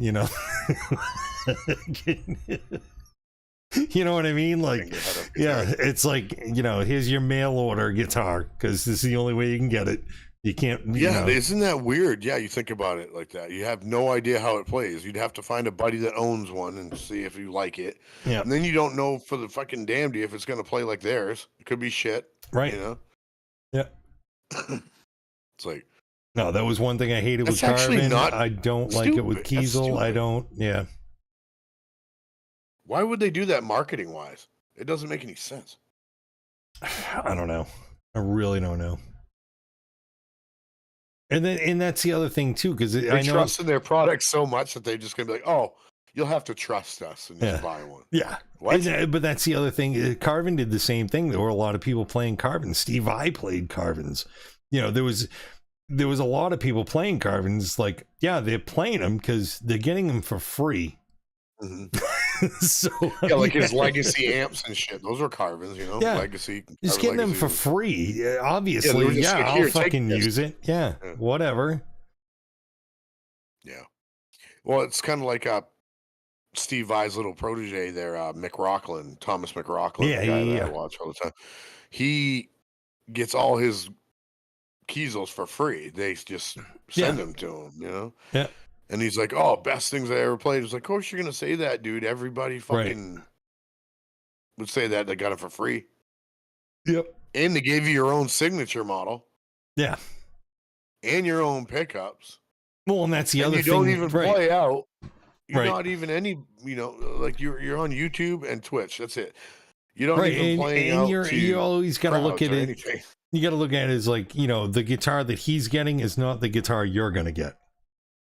You know what I mean? Like, Get head up yeah, guitar. it's like, you know, here's your mail order guitar because this is the only way you can get it. You can't, you Yeah, know. isn't that weird? Yeah, you think about it like that. You have no idea how it plays. You'd have to find a buddy that owns one and see if you like it. Yeah. And then you don't know for the fucking damnedy if it's going to play like theirs. It could be shit. Right. You know? Yeah. It's like, No, that was one thing I hated with That's actually Carvin. not I don't like it with stupid. That's Kiesel. I stupid. don't, yeah. why would they do that marketing wise? It doesn't make any sense. I don't know. I really don't know. And that's the other thing too, because They I know trust in their product so much that they're just going to be like, oh, you'll have to trust us and just buy one. Yeah. What? But that's the other thing. Carvin did the same thing. There were a lot of people playing Carvin. Steve I played Carvins. You know, there was a lot of people playing Carvins. Like, yeah, they're playing them because they're getting them for free. Mm-hmm. So Yeah, like his legacy amps and shit. Those were Carvins, you know? Yeah. Legacy. Just Carvin getting them for Legacy. free. Obviously, just yeah, like, I'll "Here, take fucking this." use it. Yeah, Yeah. whatever. Yeah. Well, it's kind of like Steve Vai's little protege there, McRockland, Thomas McRockland, Yeah, the guy yeah, that I yeah. watch all the time. He gets all his Kiesels for free. They just send them to him, you know? Yeah. And he's like, oh, best things I ever played. It's like, of course you're going to say that, dude. Everybody fucking would say that. They got it for free. Yep. And they gave you your own signature model. Yeah. And your own pickups. Well, and that's the other you thing. don't even play out. You're Right. not even any, you know, like you're on YouTube and Twitch. That's it. You don't Right, even playing out to you always got to look at crowds or it. anything. You got to look at it as like, you know, the guitar that he's getting is not the guitar you're going to get.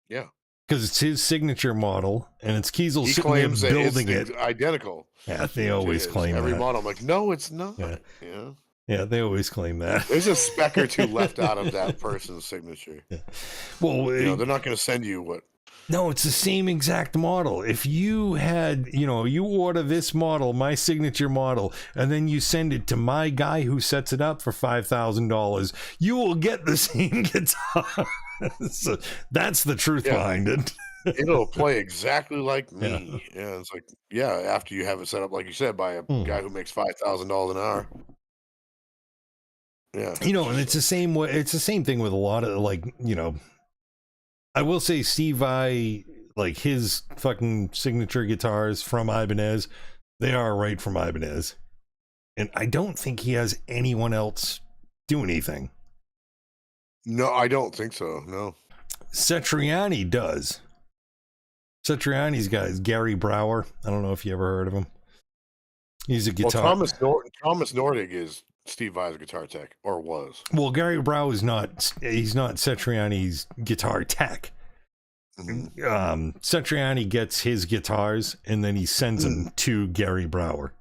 Yeah. Because it's his signature model, and it's Kiesel He sitting there claims that building it's it. identical. Yeah, they always to claim every that. model. I'm like, no, it's not. Yeah. Yeah. Yeah, they always claim that. There's a speck or two left out of that person's signature. Yeah. Well, You know, they're not going to send you what. no, it's the same exact model. If you had, you know, you order this model, my signature model, and then you send it to my guy who sets it up for $5,000, you will get the same guitar. So that's the truth behind it. It'll play exactly like me. Yeah. It's like, yeah, after you have it set up, like you said, by a guy who makes $5,000 an hour. Yeah. You know, and it's the same way. It's the same thing with a lot of, like, you know, I will say Steve Vai, like his fucking signature guitars from Ibanez, they are right from Ibanez. And I don't think he has anyone else do anything. No, I don't think so. No. Satriani does. Satriani's guy is Gary Brower. I don't know if you ever heard of him. He's a guitar. Well, Thomas Nordig is Steve Vai's guitar tech, or was. Well, Gary Brower is not. He's not Satriani's guitar tech. Mm-hmm. Satriani gets his guitars and then he sends them to Gary Brower.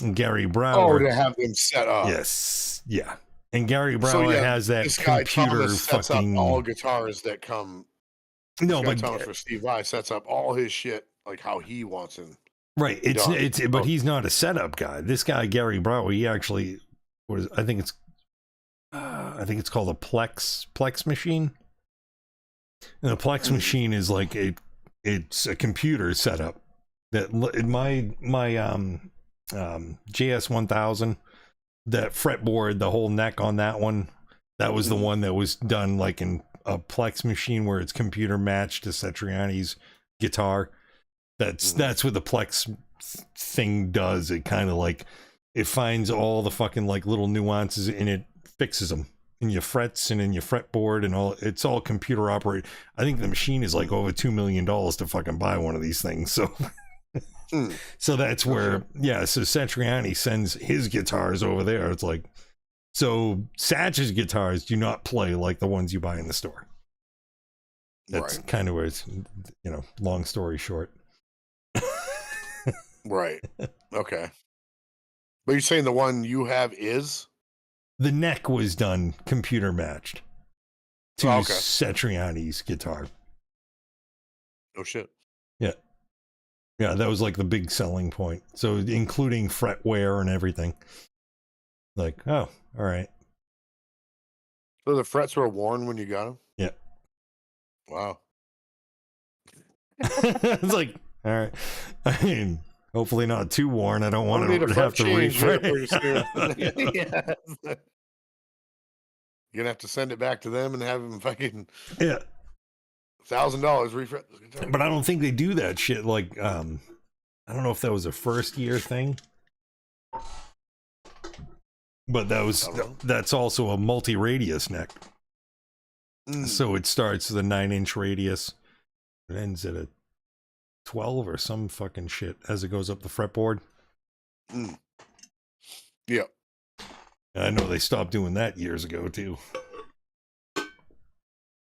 And Gary Brower. Oh, to have them set up. Yes. Yeah. And Gary Brower has that this guy, computer Thomas, sets fucking. up all guitars that come. No, but Thomas for Steve Vai sets up all his shit like how he wants it. Right. But he's not a setup guy. This guy, Gary Brower, he actually was. I think it's called a Plex machine. And the Plex machine is like it's a computer setup that my JS1000, that fretboard, the whole neck on that one, that was the one that was done like in a Plex machine where it's computer matched to Satriani's guitar. That's what the Plex thing does. It kind of like it finds all the fucking like little nuances and it fixes them in your frets and in your fretboard and all. It's all computer operated. I think the machine is like over $2 million to fucking buy one of these things. So so that's where so Satriani sends his guitars over there. It's like, so Satch's guitars do not play like the ones you buy in the store. That's kind of where it's, you know, long story short. Right. Okay. But you're saying the one you have is? The neck was done computer matched to Satriani's guitar. Oh shit. Yeah. Yeah, that was like the big selling point. So including fret wear and everything. Like, oh, all right. So the frets were worn when you got them? Yeah. Wow. It's like, all right. I mean, Hopefully not too worn. I don't want need to a front have to change here refresh. pretty soon. Yeah. You're gonna have to send it back to them and have them fucking Yeah. $1,000 refresh. But I don't think they do that shit. Like, I don't know if that was a first year thing, but that's also a multi-radius neck. So it starts with a 9-inch radius. It ends at a 12 or some fucking shit as it goes up the fretboard. Yeah. I know they stopped doing that years ago too.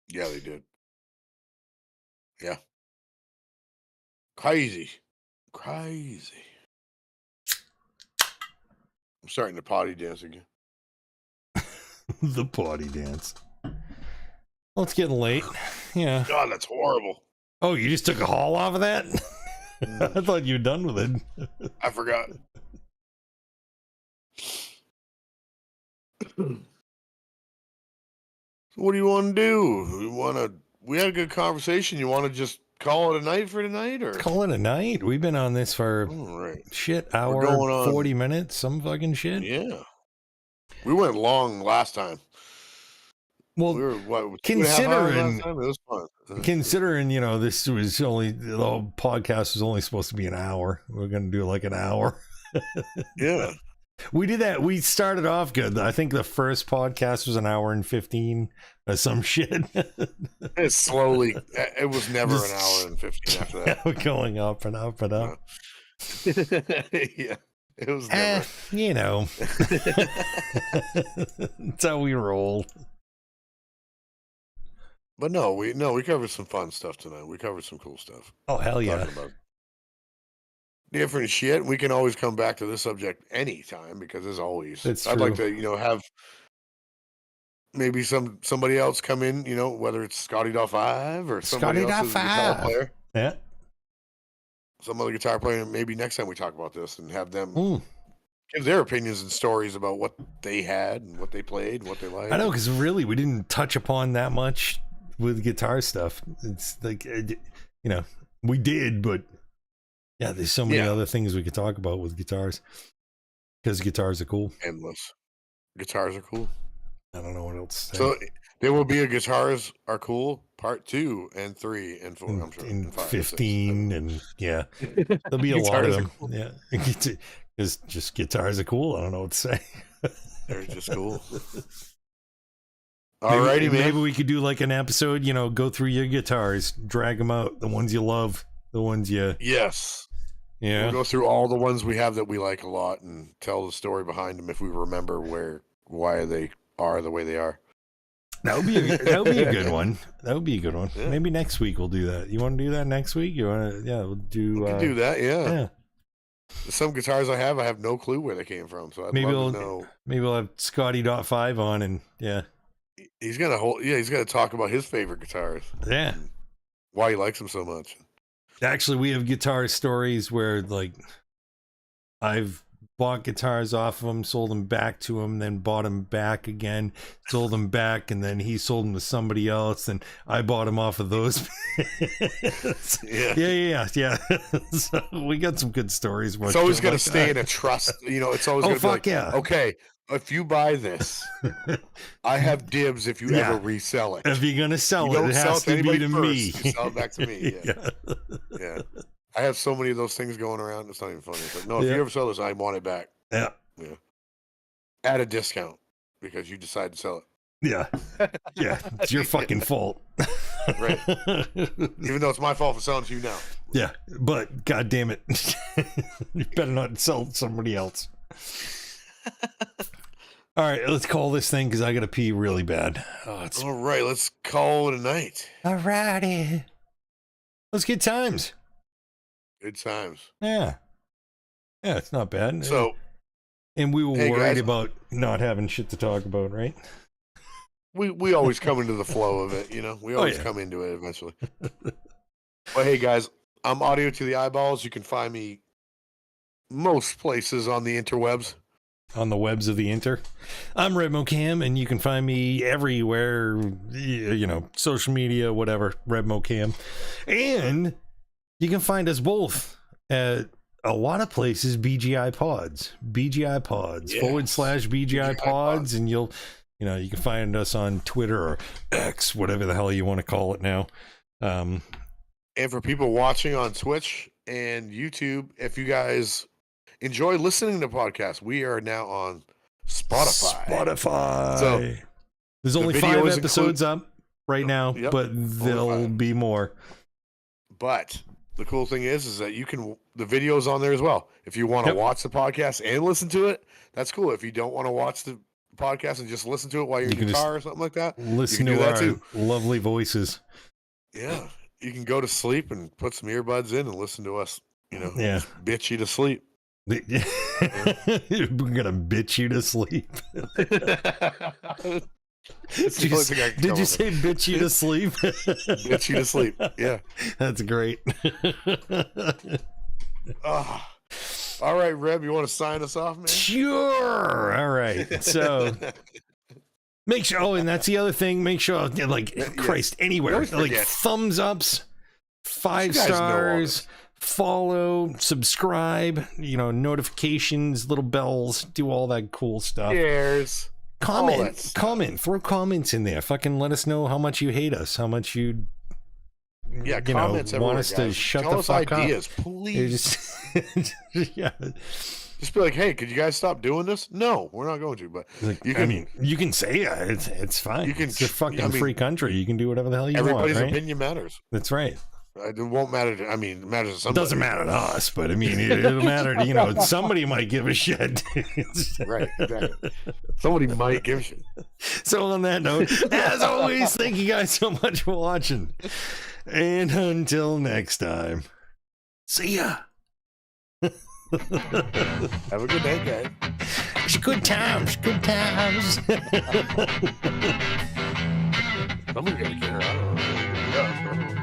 Yeah, they did. Yeah. Crazy. I'm starting to potty dance again. The potty dance. Well, it's getting late. Yeah. God, that's horrible. Oh, you just took a haul off of that? I thought you were done with it. I forgot. What do you want to do? We had a good conversation. You want to just call it a night for tonight, or call it a night? We've been on this for hour 40 minutes, some fucking shit. Yeah. We went long last time. Well, we were considering it was fun. Considering, this was only, the whole podcast was only supposed to be an hour. We're going to do like an hour. Yeah. We did that. We started off good. I think the first podcast was an hour and 15 or some shit. It slowly, it was never an hour and 15 after that. Going up and up and up. Yeah. It was never. That's how we roll. But we covered some fun stuff tonight. We covered some cool stuff. Oh, hell yeah. Talking about different shit. We can always come back to this subject anytime because, as always, I'd like to, have maybe somebody else come in, whether it's Scotty.5 or somebody else guitar player. Yeah. Some other guitar player. Maybe next time we talk about this and have them give their opinions and stories about what they had and what they played and what they liked. I know, because really we didn't touch upon that much with guitar stuff. It's like, we did, but yeah, there's so many other things we could talk about with guitars because guitars are cool. Endless. Guitars are cool. I don't know what else to say. So there will be a Guitars Are Cool part 2 and 3 and 4. I'm sure. And 15 and yeah, there'll be a lot of them. Cool. Yeah, because just guitars are cool. I don't know what to say. They're just cool. Alrighty, man. Maybe we could do like an episode. Go through your guitars, drag them out, the ones you love, the ones you. Yes. Yeah. We'll go through all the ones we have that we like a lot and tell the story behind them if we remember why they are the way they are. That would be a good one. That would be a good one. Yeah. Maybe next week we'll do that. You want to do that next week? You want to? Yeah, we'll do. We can do that. Yeah. Some guitars I have no clue where they came from. So I'd love to know. Maybe we'll have Scotty.5 on and he's gonna talk about his favorite guitars. Yeah. Why he likes them so much. Actually, we have guitar stories where like I've bought guitars off of him, sold them back to him, then bought them back again, sold them back, and then he sold them to somebody else, and I bought them off of those. Yeah. So we got some good stories. It's always going to stay in a trust. It's always going to be like, okay, if you buy this, I have dibs if you ever resell it. If you're going to sell it, it has to be to me. You sell it back to me. Yeah. I have so many of those things going around. It's not even funny. It's like, no, if you ever sell this, I want it back. Yeah. At a discount because you decide to sell it. Yeah. Yeah. It's your fucking fault. Right. Even though it's my fault for selling to you now. Yeah. But God damn it. You better not sell to somebody else. All right. Let's call this thing because I got to pee really bad. All right. Let's call it a night. All righty. Let's get times. Good times. Yeah. Yeah, it's not bad. So, and we were worried about not having shit to talk about, right? We always come into the flow of it, We always come into it eventually. But hey, guys, I'm Audio to the Eyeballs. You can find me most places on the interwebs. On the webs of the inter. I'm RedmoCam, and you can find me everywhere, social media, whatever, RedmoCam. And you can find us both at a lot of places BGI Pods, BGI Pods, Yes. /BGI Pods, and you can find us on Twitter or X, whatever the hell you want to call it now. And for people watching on Twitch and YouTube, if you guys enjoy listening to podcasts, we are now on Spotify. So there's only 5 episodes up right now, Yep, but there'll be more. But the cool thing is that the video's on there as well. If you want to watch the podcast and listen to it, that's cool. If you don't want to watch the podcast and just listen to it while you're in the car or something like that, listen to our lovely voices. Yeah. You can go to sleep and put some earbuds in and listen to us, just bitch you to sleep. We're gonna bitch you to sleep. Did you say bitch you to sleep? Bitch you to sleep. Yeah. That's great. All right, Reb, you want to sign us off, man? Sure. All right. So make sure. Oh, and that's the other thing. Make sure, Christ, anywhere, thumbs ups, 5 stars, follow, subscribe, notifications, little bells, do all that cool stuff. Cheers. Comment, throw comments in there. Fucking let us know how much you hate us, how much you comments want us to shut the fuck up. Ideas, please. Just be like, hey, could you guys stop doing this? No, we're not going to. But you can say it. It's fine. It's a fucking free country. You can do whatever the hell you want. Everybody's opinion matters. That's right. It won't matter. It matters to somebody. It doesn't matter to us, but it'll matter to, somebody might give a shit. Right, exactly. Somebody might give a shit. So on that note, as always, thank you guys so much for watching. And until next time, see ya. Have a good day, guys. It's good times. Good times. Somebody's gonna get her. I don't know.